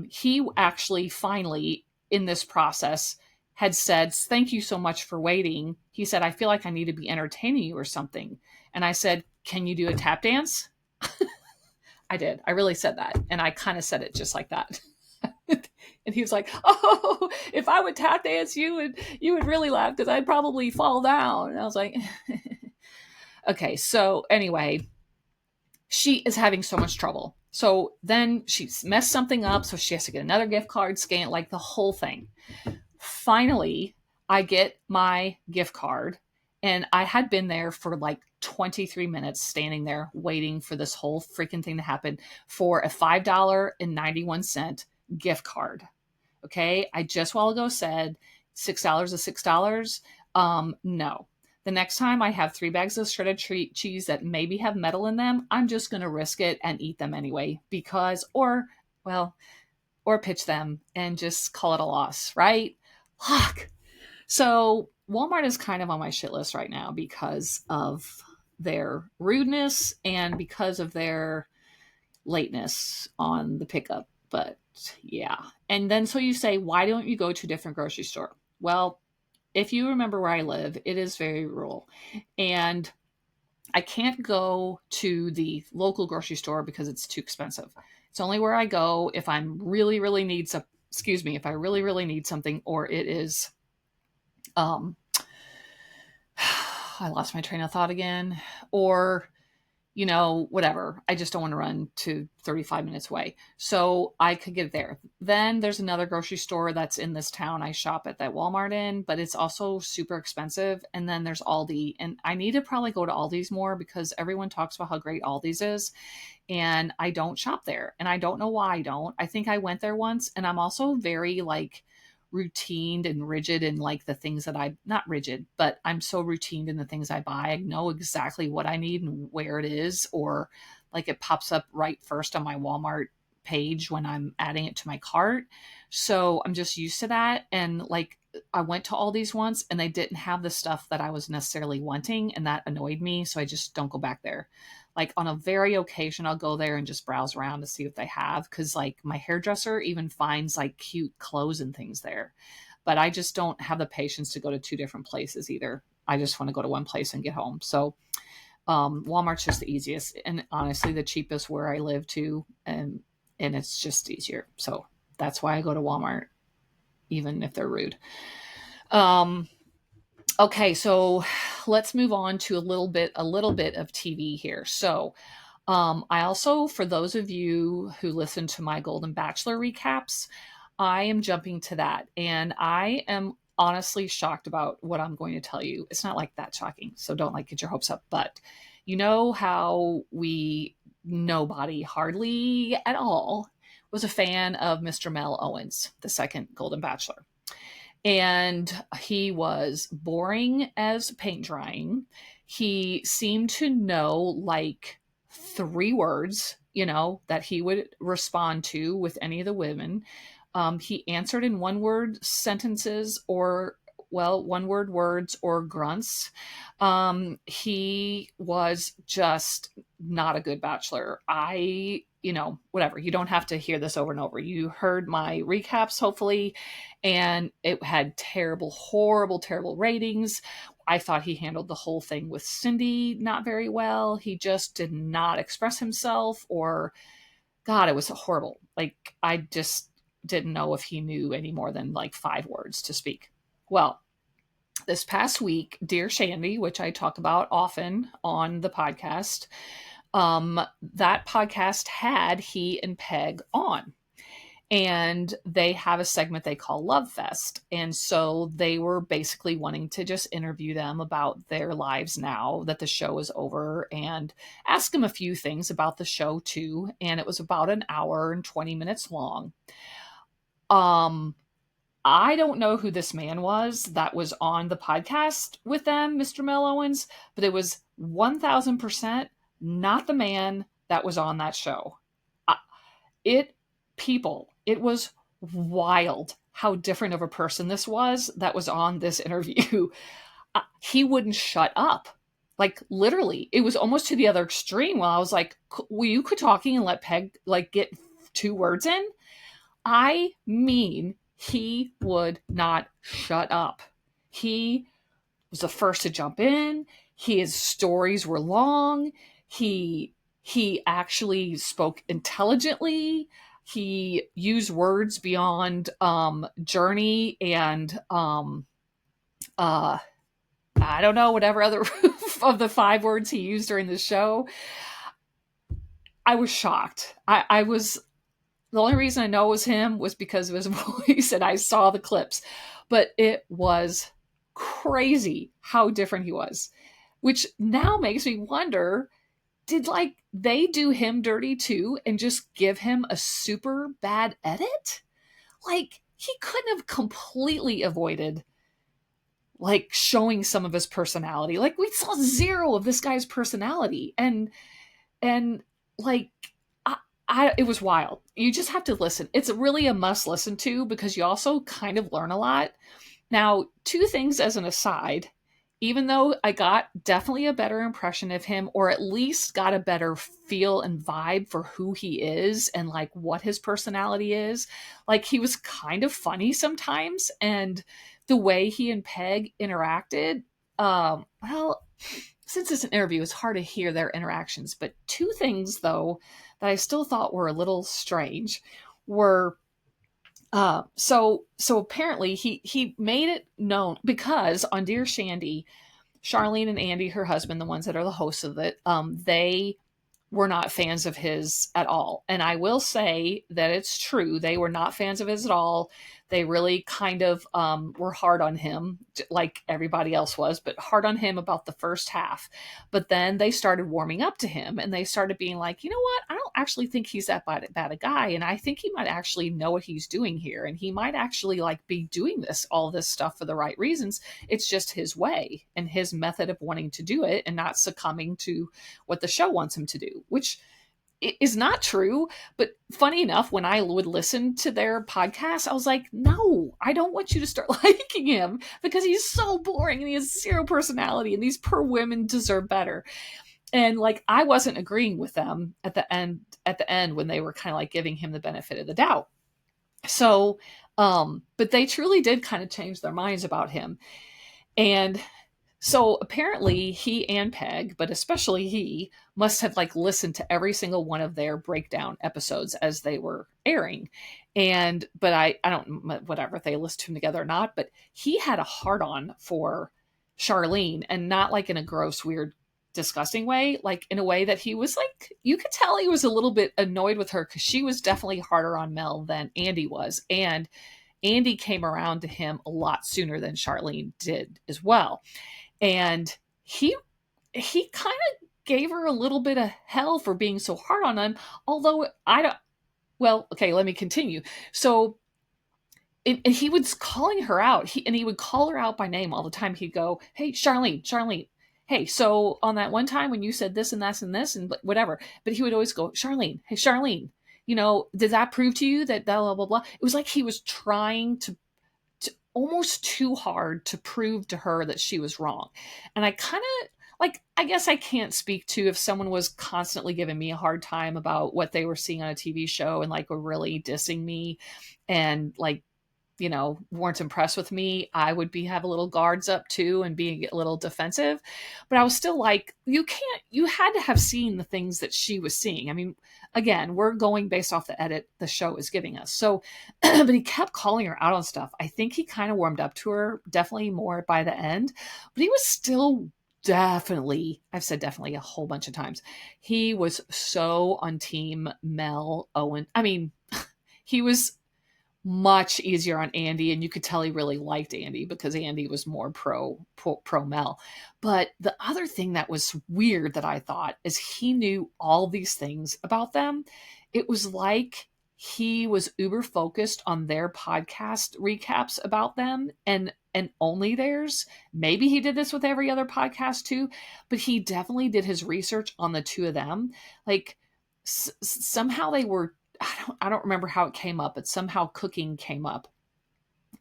He actually finally in this process had said, thank you so much for waiting. He said, I feel like I need to be entertaining you or something. And I said, can you do a tap dance? I did. I really said that. And I kind of said it just like that. And he was like, oh, if I would tap dance, you would really laugh because I'd probably fall down. And I was like, okay. So anyway, she is having so much trouble. So then she's messed something up. So she has to get another gift card, scan, like the whole thing. Finally, I get my gift card, and I had been there for like 23 minutes standing there waiting for this whole freaking thing to happen for a $5.91 gift card. Okay. I just a while ago said $6 is $6. No. The next time I have 3 bags of shredded cheese that maybe have metal in them, I'm just going to risk it and eat them anyway well, or pitch them and just call it a loss, right? Fuck. So Walmart is kind of on my shit list right now because of their rudeness and because of their lateness on the pickup. But yeah. And then so you say, why don't you go to a different grocery store? Well, if you remember where I live, it is very rural. And I can't go to the local grocery store because it's too expensive. It's only where I go if I'm really, really need some, excuse me, if I really, really need something, or it is, I lost my train of thought again, or whatever. I just don't want to run to 35 minutes away. So I could get there. Then there's another grocery store that's in this town I shop at that Walmart in, but it's also super expensive. And then there's Aldi. And I need to probably go to Aldi's more because everyone talks about how great Aldi's is. And I don't shop there. And I don't know why I don't. I think I went there once. And I'm also very like routined and rigid in like the things that not rigid, but I'm so routined in the things I buy. I know exactly what I need and where it is, or like it pops up right first on my Walmart page when I'm adding it to my cart. So I'm just used to that. And like I went to Aldi's once and they didn't have the stuff that I was necessarily wanting, and that annoyed me. So I just don't go back there. Like on a very occasion, I'll go there and just browse around to see what they have. Cause like my hairdresser even finds like cute clothes and things there. But I just don't have the patience to go to 2 different places either. I just want to go to one place and get home. So Walmart's just the easiest and honestly the cheapest where I live too. And it's just easier. So that's why I go to Walmart, even if they're rude. Okay, so let's move on to a little bit of TV here. So I also, for those of you who listen to my Golden Bachelor recaps, I am jumping to that. And I am honestly shocked about what I'm going to tell you. It's not like that shocking, so don't like get your hopes up. But you know how nobody hardly at all was a fan of Mr. Mel Owens, the second Golden Bachelor. And he was boring as paint drying. He seemed to know like 3 words, that he would respond to with any of the women. He answered in 1-word sentences or, well, 1-word words or grunts. He was just not a good bachelor. Whatever. You don't have to hear this over and over. You heard my recaps, hopefully, and it had terrible, horrible, terrible ratings. I thought he handled the whole thing with Cindy not very well. He just did not express himself, or God, it was horrible. Like, I just didn't know if he knew any more than like 5 words to speak. Well, this past week, Dear Shandy, which I talk about often on the podcast, that podcast had he and Peg on. And they have a segment they call Love Fest. And so they were basically wanting to just interview them about their lives now that the show is over and ask them a few things about the show too. And it was about an hour and 20 minutes long. I don't know who this man was that was on the podcast with them, Mr. Mel Owens, but it was 1000% not the man that was on that show. It was wild how different of a person this was that was on this interview. He wouldn't shut up. Like literally, it was almost to the other extreme. While I was like, will you quit talking and let Peg like get 2 words in? I mean, he would not shut up. He was the first to jump in. His stories were long. He actually spoke intelligently. He used words beyond journey and I don't know, whatever other of the 5 words he used during the show. I was shocked. I was, the only reason I know it was him was because of his voice and I saw the clips, but it was crazy how different he was, which now makes me wonder, did like they do him dirty too and just give him a super bad edit? Like he couldn't have completely avoided like showing some of his personality. Like we saw zero of this guy's personality. And like, it was wild. You just have to listen. It's really a must listen to because you also kind of learn a lot. Now, two things as an aside, even though I got definitely a better impression of him, or at least got a better feel and vibe for who he is and like what his personality is, like he was kind of funny sometimes. And the way he and Peg interacted, well, since it's an interview, it's hard to hear their interactions. But two things, though, that I still thought were a little strange were so apparently he made it known because on Dear Shandy, Charlene and Andy, her husband, the ones that are the hosts of it, they were not fans of his at all. And I will say that it's true. They were not fans of his at all. They really kind of were hard on him, like everybody else was, but hard on him about the first half. But then they started warming up to him and they started being like, you know what? I don't actually think he's that bad a guy. And I think he might actually know what he's doing here. And he might actually like be doing all this stuff for the right reasons. It's just his way and his method of wanting to do it and not succumbing to what the show wants him to do, which is not true. But funny enough, when I would listen to their podcast, I was like, no, I don't want you to start liking him because he's so boring and he has zero personality and these poor women deserve better. And like, I wasn't agreeing with them at the end when they were kind of like giving him the benefit of the doubt. So, but they truly did kind of change their minds about him. And so apparently he and Peg, but especially he, must have like listened to every single one of their breakdown episodes as they were airing. But I don't, whatever, if they listened to them together or not, but he had a hard on for Charlene, and not like in a gross, weird, disgusting way, like in a way that he was like, you could tell he was a little bit annoyed with her because she was definitely harder on Mel than Andy was. And Andy came around to him a lot sooner than Charlene did as well. And he kind of gave her a little bit of hell for being so hard on him. Although okay, let me continue. So and he was calling her out. He would call her out by name all the time. He'd go, hey, Charlene. Hey, so on that one time when you said this and this and this and whatever, but he would always go, Charlene, hey, Charlene, did that prove to you that blah, blah, blah? It was like he was trying to almost too hard to prove to her that she was wrong. And I kind of like, I guess I can't speak to if someone was constantly giving me a hard time about what they were seeing on a TV show and like were really dissing me and like, weren't impressed with me, I would have a little guards up too and be a little defensive. But I was still like, you had to have seen the things that she was seeing. I mean, again, we're going based off the edit the show is giving us. So, but he kept calling her out on stuff. I think he kind of warmed up to her, definitely more by the end, but he was still definitely, I've said definitely a whole bunch of times, he was so on team Mel Owens. I mean, he was much easier on Andy, and you could tell he really liked Andy because Andy was more pro Mel. But the other thing that was weird that I thought is he knew all these things about them. It was like he was uber focused on their podcast recaps about them and only theirs. Maybe he did this with every other podcast too, but he definitely did his research on the two of them. Like somehow they were, I don't remember how it came up, but somehow cooking came up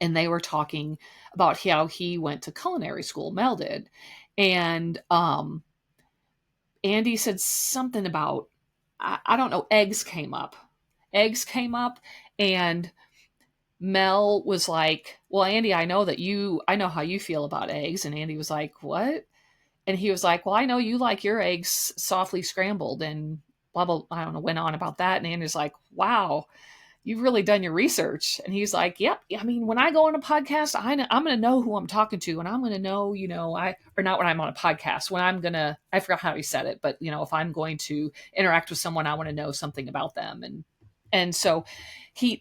and they were talking about how he went to culinary school, Mel did. And Andy said something about, I don't know, eggs came up. And Mel was like, well, Andy, I know how you feel about eggs. And Andy was like, what? And he was like, well, I know you like your eggs softly scrambled and blah, blah, I don't know, went on about that. And Andy's like, wow, you've really done your research. And he's like, yep. I mean, when I go on a podcast, I'm going to know who I'm talking to. And I'm going to know, or not when I'm on a podcast, I forgot how he said it, but if I'm going to interact with someone, I want to know something about them. And so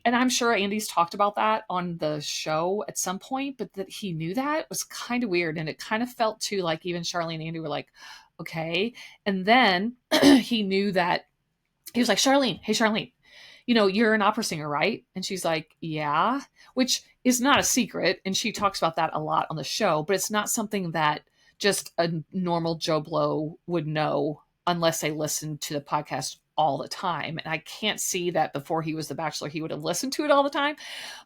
and I'm sure Andy's talked about that on the show at some point, but that he knew that was kind of weird. And it kind of felt too like even Charlie and Andy were like, okay. And then he knew that he was like, Charlene, hey, Charlene, you're an opera singer, right? And she's like, yeah, which is not a secret. And she talks about that a lot on the show, but it's not something that just a normal Joe Blow would know unless they listen to the podcast all the time. And I can't see that before he was The Bachelor, he would have listened to it all the time.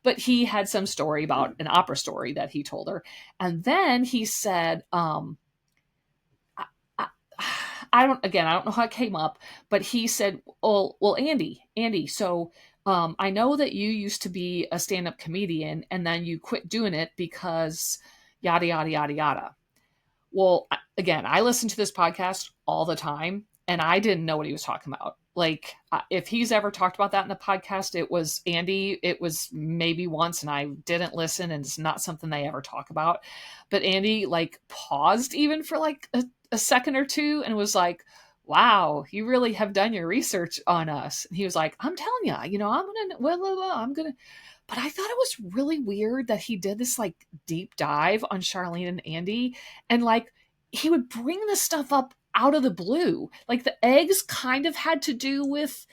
But he had some story about an opera story that he told her. And then he said, I, I, I don't know how it came up, but he said, well, Andy, so I know that you used to be a stand-up comedian and then you quit doing it because yada, yada, yada, yada. Well, again, I listen to this podcast all the time and I didn't know what he was talking about. Like, if he's ever talked about that in the podcast, it was Andy. It was maybe once and I didn't listen, and it's not something they ever talk about. But Andy, like, paused even for like a second or two and was like, wow, you really have done your research on us. And he was like, I'm telling you, I'm going to, I'm going to, but I thought it was really weird that he did this like deep dive on Charlene and Andy, and like he would bring this stuff up out of the blue. Like the eggs kind of had to do with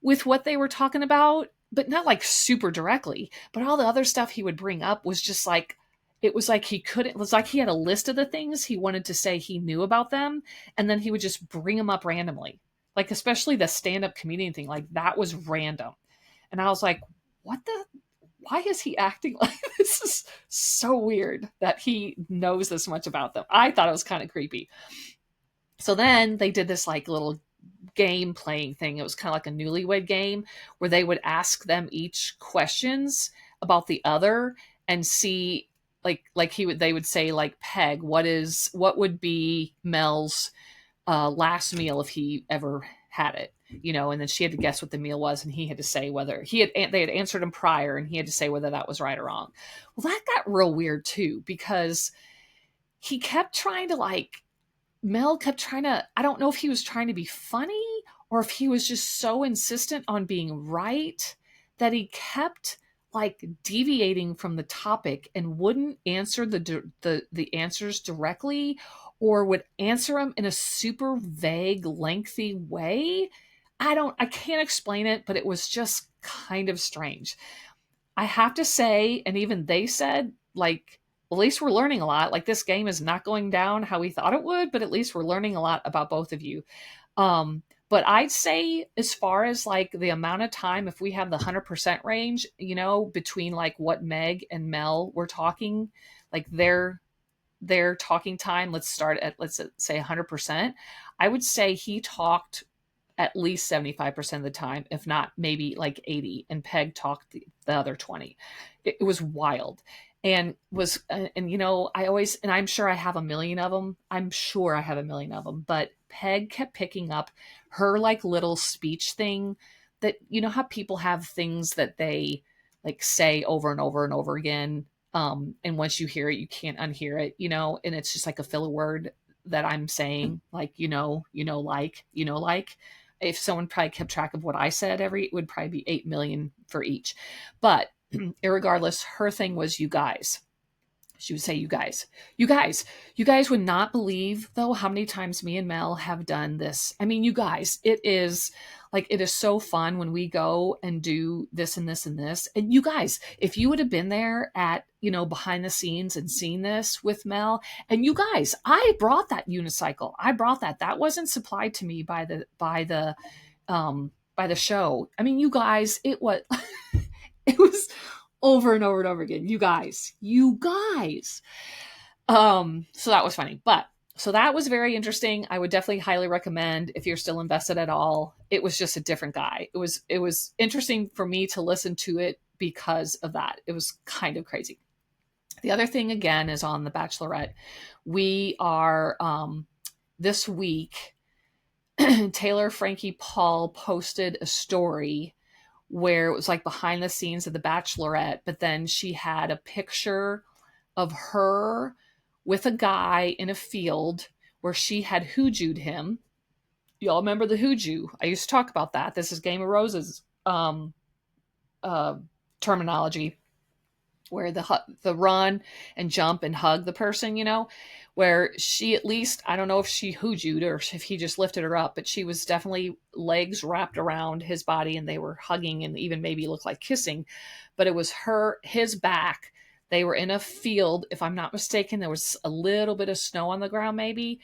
what they were talking about, but not like super directly. But all the other stuff he would bring up was just like, it was like it was like he had a list of the things he wanted to say he knew about them, and then he would just bring them up randomly. Like especially the stand-up comedian thing, like that was random. And I was like, what the, why is he acting like this? Is so weird that he knows this much about them. I thought it was kind of creepy. So then they did this like little game playing thing. It was kind of like a newlywed game where they would ask them each questions about the other and see they would say like, Peg, what would be Mel's last meal if he ever had it, and then she had to guess what the meal was, and he had to say whether they had answered him prior, and he had to say whether that was right or wrong. Well, that got real weird too, because he kept trying to Mel kept trying to, I don't know if he was trying to be funny or if he was just so insistent on being right that he kept like deviating from the topic and wouldn't answer the answers directly, or would answer them in a super vague, lengthy way. I can't explain it, but it was just kind of strange. I have to say, and even they said, like, at least we're learning a lot. Like, this game is not going down how we thought it would, but at least we're learning a lot about both of you. But I'd say, as far as like the amount of time, if we have the 100% range, between like what Meg and Mel were talking, like their talking time, let's say 100%. I would say he talked at least 75% of the time, if not maybe like 80, and Peg talked the other 20. It was wild. And I'm sure I have a million of them. But Peg kept picking up her like little speech thing that, how people have things that they like say over and over and over again. And once you hear it, you can't unhear it, and it's just like a filler word that I'm saying, like, like, if someone probably kept track of what I said, it would probably be 8 million for each. But irregardless, her thing was you guys. She would say, you guys, you guys would not believe though how many times me and Mel have done this. I mean, you guys, it is so fun when we go and do this and this and this. And you guys, if you would have been there at, behind the scenes and seen this with Mel, and you guys, I brought that unicycle. That wasn't supplied to me by the show. I mean, you guys, it was, it was over and over and over again. You guys. So that was funny. So that was very interesting. I would definitely highly recommend if you're still invested at all. It was just a different guy. It was interesting for me to listen to it because of that. It was kind of crazy. The other thing again is on The Bachelorette. We are this week, Taylor Frankie Paul posted a story where it was like behind the scenes of The Bachelorette, but then she had a picture of her with a guy in a field where she had hoojooed him. Y'all remember the hoojoo? I used to talk about that. This is Game of Roses terminology. where the run and jump and hug the person, where she, at least, I don't know if she hoojued or if he just lifted her up, but she was definitely legs wrapped around his body and they were hugging and even maybe looked like kissing, but it was his back. They were in a field, if I'm not mistaken. There was a little bit of snow on the ground maybe,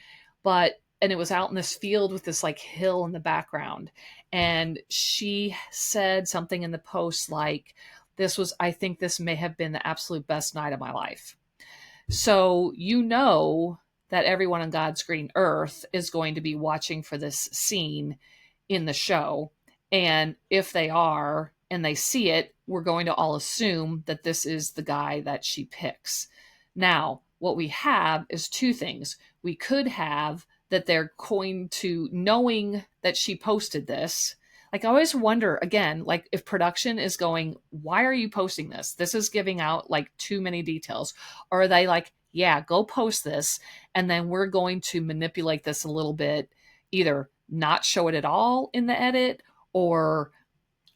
and it was out in this field with this like hill in the background. And she said something in the post like, I think this may have been the absolute best night of my life. So, that everyone on God's green earth is going to be watching for this scene in the show. And if they are and they see it, we're going to all assume that this is the guy that she picks. Now, what we have is two things. We could have that they're going to, knowing that she posted this, like I always wonder again, like if production is going, why are you posting this? This is giving out like too many details. Or are they like, yeah, go post this, and then we're going to manipulate this a little bit, either not show it at all in the edit, or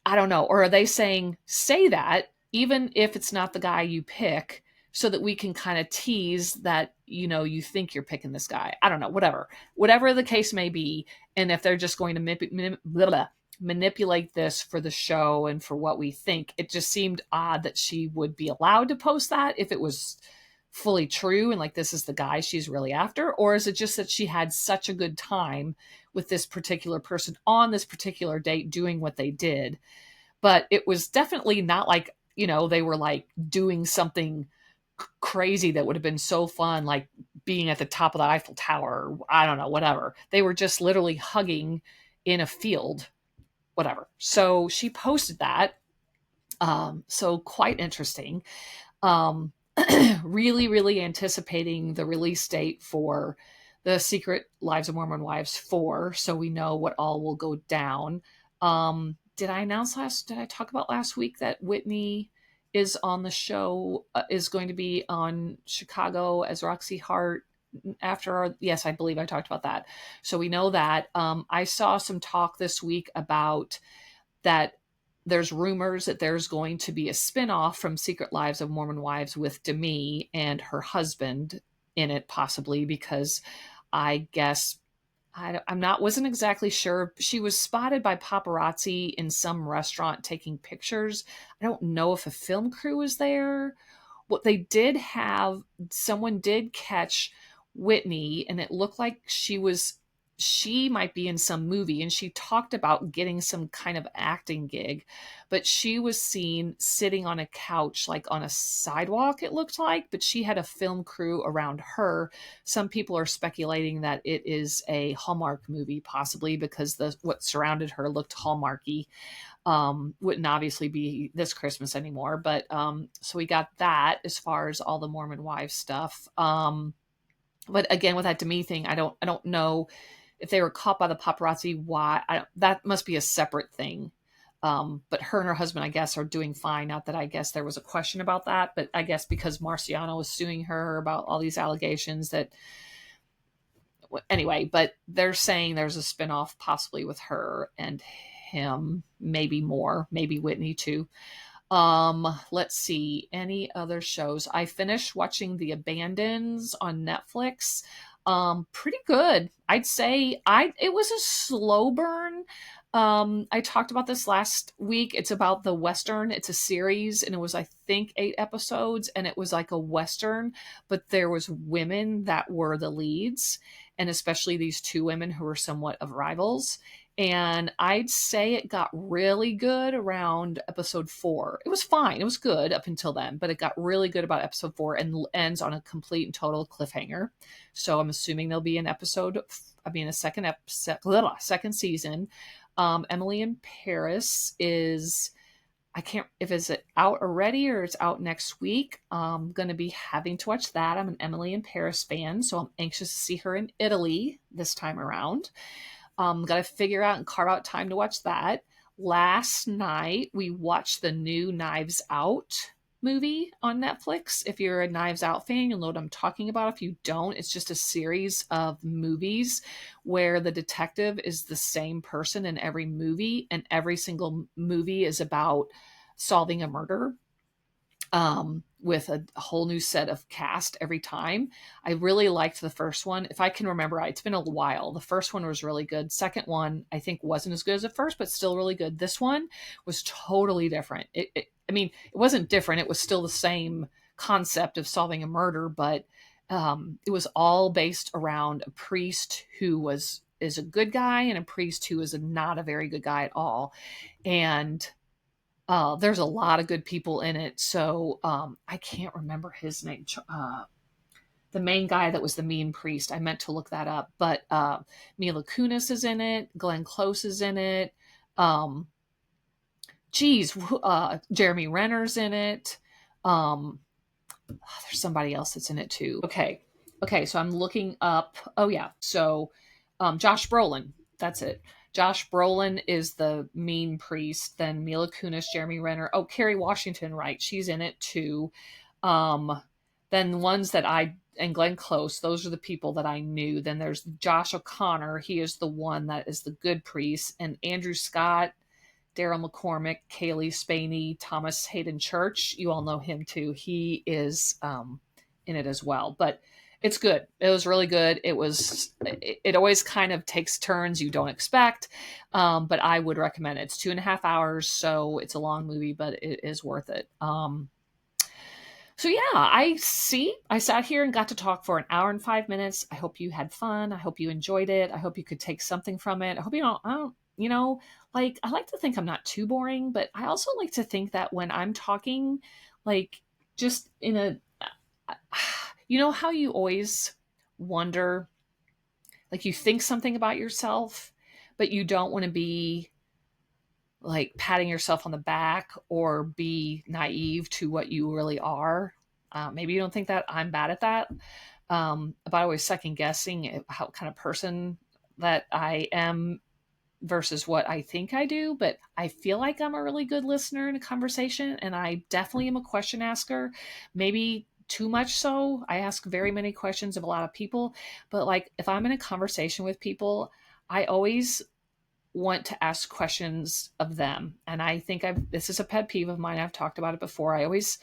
I don't know. Or are they saying, say that, even if it's not the guy you pick, so that we can kind of tease that, you think you're picking this guy. I don't know, whatever the case may be. And if they're just going to manipulate this for the show and for what we think, it just seemed odd that she would be allowed to post that if it was fully true and like this is the guy she's really after. Or is it just that she had such a good time with this particular person on this particular date doing what they did? But it was definitely not like, they were like doing something crazy that would have been so fun, like being at the top of the Eiffel Tower. I don't know, whatever. They were just literally hugging in a field, whatever. So she posted that. So quite interesting. Um, really, really anticipating the release date for the Secret Lives of Mormon Wives 4, so we know what all will go down. Did I talk about last week that Whitney is on the show, is going to be on Chicago as Roxy Hart yes, I believe I talked about that. So we know that. I saw some talk this week about that there's rumors that there's going to be a spinoff from Secret Lives of Mormon Wives with Demi and her husband in it, possibly because I guess wasn't exactly sure. She was spotted by paparazzi in some restaurant taking pictures. I don't know if a film crew was there. What they did have, someone did catch Whitney, and it looked like she might be in some movie, and she talked about getting some kind of acting gig, but she was seen sitting on a couch, like on a sidewalk, it looked like, but she had a film crew around her. Some people are speculating that it is a Hallmark movie, possibly because what surrounded her looked Hallmarky. Wouldn't obviously be this Christmas anymore, but so we got that as far as all the Mormon wives stuff. But again, with that Demi thing, I don't know if they were caught by the paparazzi. Why? That must be a separate thing. But her and her husband, I guess, are doing fine. Not that I guess there was a question about that, but I guess because Marciano was suing her about all these allegations that. Anyway, but they're saying there's a spinoff possibly with her and him, maybe more, maybe Whitney too. Let's see, any other shows. I finished watching The Abandons on Netflix. Pretty good. I'd say it was a slow burn. I talked about this last week. It's about the Western. It's a series, and it was, I think, 8 episodes, and it was like a Western, but there was women that were the leads, and especially these 2 women who were somewhat of rivals. And I'd say it got really good around episode 4. It was fine. It was good up until then, but it got really good about episode 4 and ends on a complete and total cliffhanger. So I'm assuming there'll be a second season. Emily in Paris is, I can't, if it's out already or it's out next week. I'm going to be having to watch that. I'm an Emily in Paris fan, so I'm anxious to see her in Italy this time around. Got to figure out and carve out time to watch that. Last night, we watched the new Knives Out movie on Netflix. If you're a Knives Out fan, you'll know what I'm talking about. If you don't, it's just a series of movies where the detective is the same person in every movie, and every single movie is about solving a murder. with a whole new set of cast every time. I really liked the first one. If I can remember, it's been a while. The first one was really good. Second one, I think, wasn't as good as the first, but still really good. This one was totally different. I mean, it wasn't different. It was still the same concept of solving a murder, but it was all based around a priest who is a good guy and a priest who is not a very good guy at all. And there's a lot of good people in it. So I can't remember his name. The main guy that was the mean priest. I meant to look that up. But Mila Kunis is in it. Glenn Close is in it. Um, Jeremy Renner's in it. There's somebody else that's in it too. Okay. So I'm looking up. Oh yeah. So Josh Brolin. That's it. Josh Brolin is the mean priest. Then Mila Kunis, Jeremy Renner. Oh, Kerry Washington, right? She's in it too. Then the ones that and Glenn Close, those are the people that I knew. Then there's Josh O'Connor. He is the one that is the good priest. And Andrew Scott, Daryl McCormick, Kaylee Spaney, Thomas Hayden Church. You all know him too. He is in it as well. But it's good. It was really good. It always kind of takes turns you don't expect. But I would recommend it. It's 2.5 hours, so it's a long movie, but it is worth it. So yeah, I sat here and got to talk for 1 hour and 5 minutes. I hope you had fun. I hope you enjoyed it. I hope you could take something from it. I hope like, I like to think I'm not too boring, but I also like to think that when I'm talking, like, just in a, how you always wonder, like, you think something about yourself, but you don't want to be like patting yourself on the back or be naive to what you really are. Maybe you don't think that. I'm bad at that. About always second guessing how kind of person that I am versus what I think I do, but I feel like I'm a really good listener in a conversation, and I definitely am a question asker. Maybe too much so. I ask very many questions of a lot of people, but like if I'm in a conversation with people, I always want to ask questions of them. And I think this is a pet peeve of mine. I've talked about it before. I always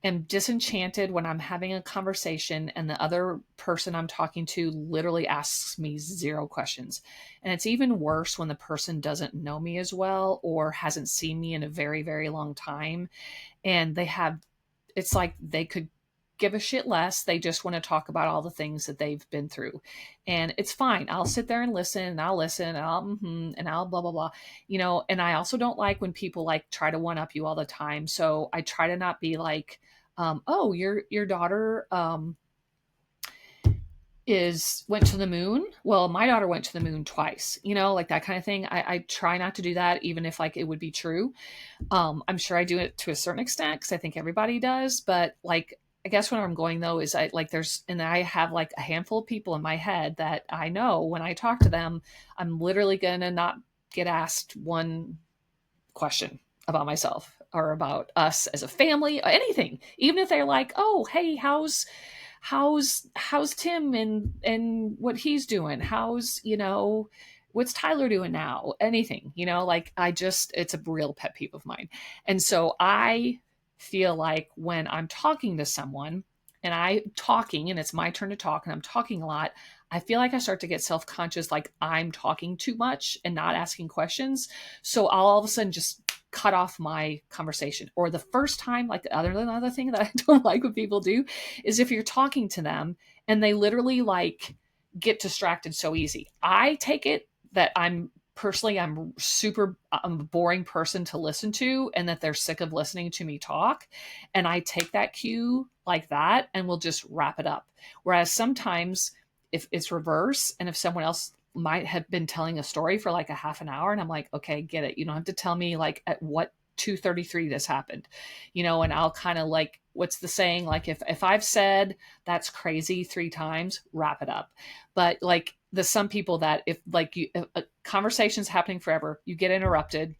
am disenchanted when I'm having a conversation and the other person I'm talking to literally asks me 0 questions. And it's even worse when the person doesn't know me as well or hasn't seen me in a very, very long time. And it's like they could give a shit less. They just want to talk about all the things that they've been through. And it's fine. I'll sit there and listen, and I'll listen, and I'll blah, blah, blah. And I also don't like when people like try to one up you all the time. So I try to not be like, oh, your daughter went to the moon. Well, my daughter went to the moon twice, like that kind of thing. I try not to do that, even if like it would be true. I'm sure I do it to a certain extent because I think everybody does. But like, I guess where I'm going though is I have like a handful of people in my head that I know when I talk to them, I'm literally gonna not get asked one question about myself or about us as a family, or anything. Even if they're like, "Oh, hey, how's Tim and what he's doing? What's Tyler doing now?" Anything, like it's a real pet peeve of mine. And so I feel like when I'm talking to someone and it's my turn to talk and I'm talking a lot, I feel like I start to get self-conscious, like I'm talking too much and not asking questions. So I'll all of a sudden just cut off my conversation. Or the first time, like another thing that I don't like when people do is if you're talking to them and they literally like get distracted so easy. I take it that I'm a boring person to listen to and that they're sick of listening to me talk. And I take that cue like that and we'll just wrap it up. Whereas sometimes if it's reverse and if someone else might have been telling a story for like a half an hour and I'm like, okay, get it. You don't have to tell me like at what 2:33 this happened, and I'll kind of like, what's the saying? Like if I've said that's crazy 3 times, wrap it up. But like some people that if a conversation's happening forever, you get interrupted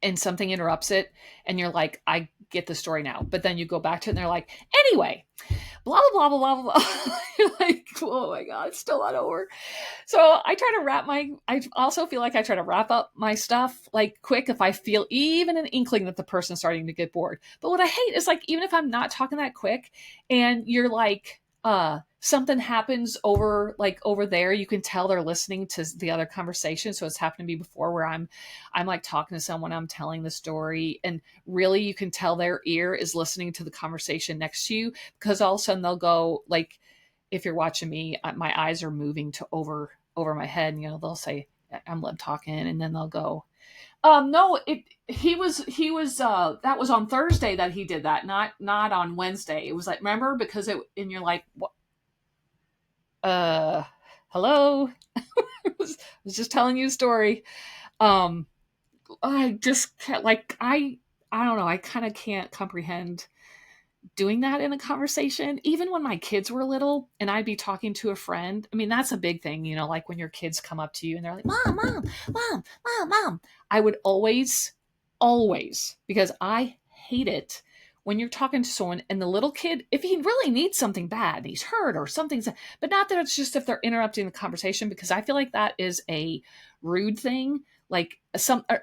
and something interrupts it and you're like, I get the story now. But then you go back to it and they're like, anyway. blah, blah, blah, blah, blah, blah. You're like, oh my God, it's still not over. So I also feel like I try to wrap up my stuff like quick if I feel even an inkling that the person's starting to get bored. But what I hate is like, even if I'm not talking that quick and you're like, something happens over there, you can tell they're listening to the other conversation. So it's happened to me before where I'm like talking to someone, I'm telling the story, and really you can tell their ear is listening to the conversation next to you, because all of a sudden they'll go like, if you're watching me, my eyes are moving to over my head, and they'll say, I'm talking, and then they'll go, no, he was that was on Thursday that he did that, not on Wednesday. It was like, remember, because and you're like, what? Hello. I was just telling you a story. um I just can't, like, I don't know, I kind of can't comprehend doing that in a conversation. Even when my kids were little and I'd be talking to a friend, I mean, that's a big thing, like when your kids come up to you and they're like, mom, mom, mom, mom, mom. I would always, because I hate it when you're talking to someone and the little kid, if he really needs something bad, he's hurt or something's, but not that it's just if they're interrupting the conversation, because I feel like that is a rude thing. Like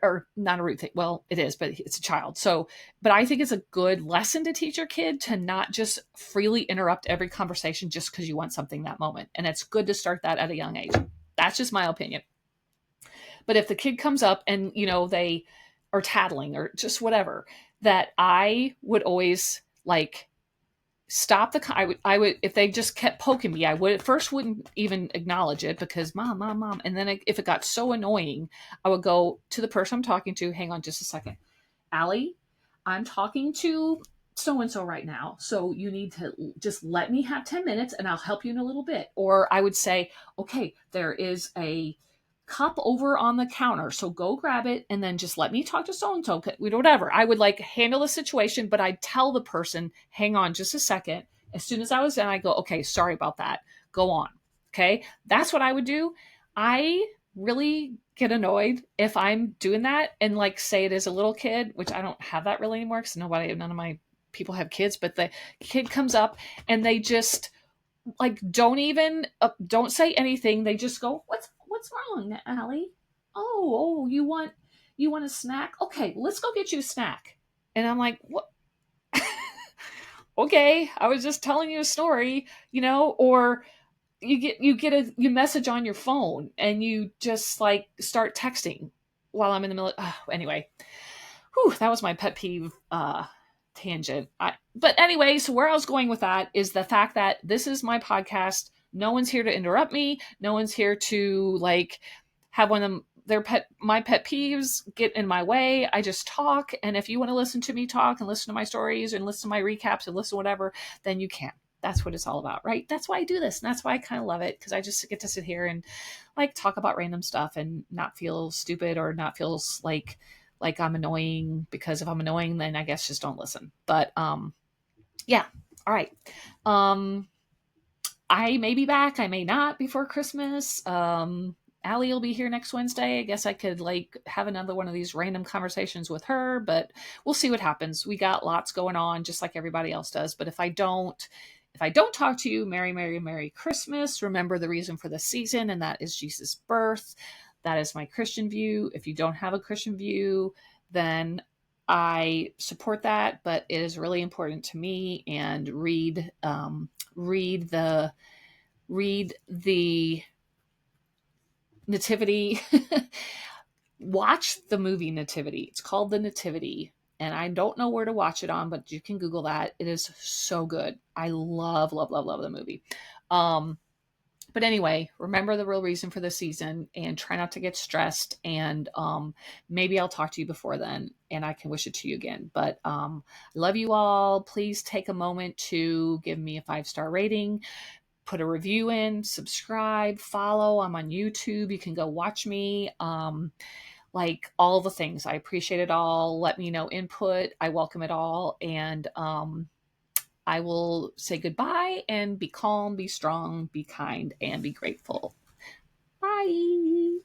or not a rude thing. Well, it is, but it's a child. So, but I think it's a good lesson to teach your kid to not just freely interrupt every conversation just because you want something that moment. And it's good to start that at a young age. That's just my opinion. But if the kid comes up and, they are tattling or just whatever, that I would always like stop I would if they just kept poking me, I would at first wouldn't even acknowledge it, because mom, mom, mom, and then if it got so annoying, I would go to the person I'm talking to, hang on just a second, Allie, I'm talking to so and so right now, so you need to just let me have 10 minutes and I'll help you in a little bit. Or I would say, okay, there is a cup over on the counter, so go grab it and then just let me talk to so and so, whatever. I would like handle the situation, but I'd tell the person, hang on just a second. As soon as I was done, I go, okay, sorry about that, go on. Okay, that's what I would do. I really get annoyed if I'm doing that and like say it as a little kid, which I don't have that really anymore because none of my people have kids, but the kid comes up and they just like don't say anything. They just go, what's wrong, Allie? Oh, you want a snack? Okay, let's go get you a snack. And I'm like, what? Okay, I was just telling you a story, or you get a message on your phone and you just like start texting while I'm in the middle. Anyway, that was my pet peeve tangent. But anyway, so where I was going with that is the fact that this is my podcast. No one's here to interrupt me. No one's here to like have one of them, my pet peeves get in my way. I just talk, and if you want to listen to me talk and listen to my stories and listen to my recaps and listen to whatever, then you can. That's what it's all about, right? That's why I do this, and that's why I kind of love it, because I just get to sit here and like talk about random stuff and not feel stupid or not feel like I'm annoying, because if I'm annoying, then I guess just don't listen. But yeah. All right. I may be back, I may not before Christmas. Allie will be here next Wednesday. I guess I could like have another one of these random conversations with her, but we'll see what happens. We got lots going on, just like everybody else does. But if I don't talk to you, Merry, Merry, Merry Christmas. Remember the reason for the season, and that is Jesus' birth. That is my Christian view. If you don't have a Christian view, then I support that, but it is really important to me. And read the Nativity. Watch the movie Nativity. It's called The Nativity, and I don't know where to watch it on, but you can Google that. It is so good. I love, love, love, love the movie. But anyway, remember the real reason for the season and try not to get stressed. And maybe I'll talk to you before then and I can wish it to you again. But love you all. Please take a moment to give me a 5-star rating, put a review in, subscribe, follow. I'm on YouTube. You can go watch me. Like all the things. I appreciate it all. Let me know input. I welcome it all. And I will say goodbye and be calm, be strong, be kind, and be grateful. Bye.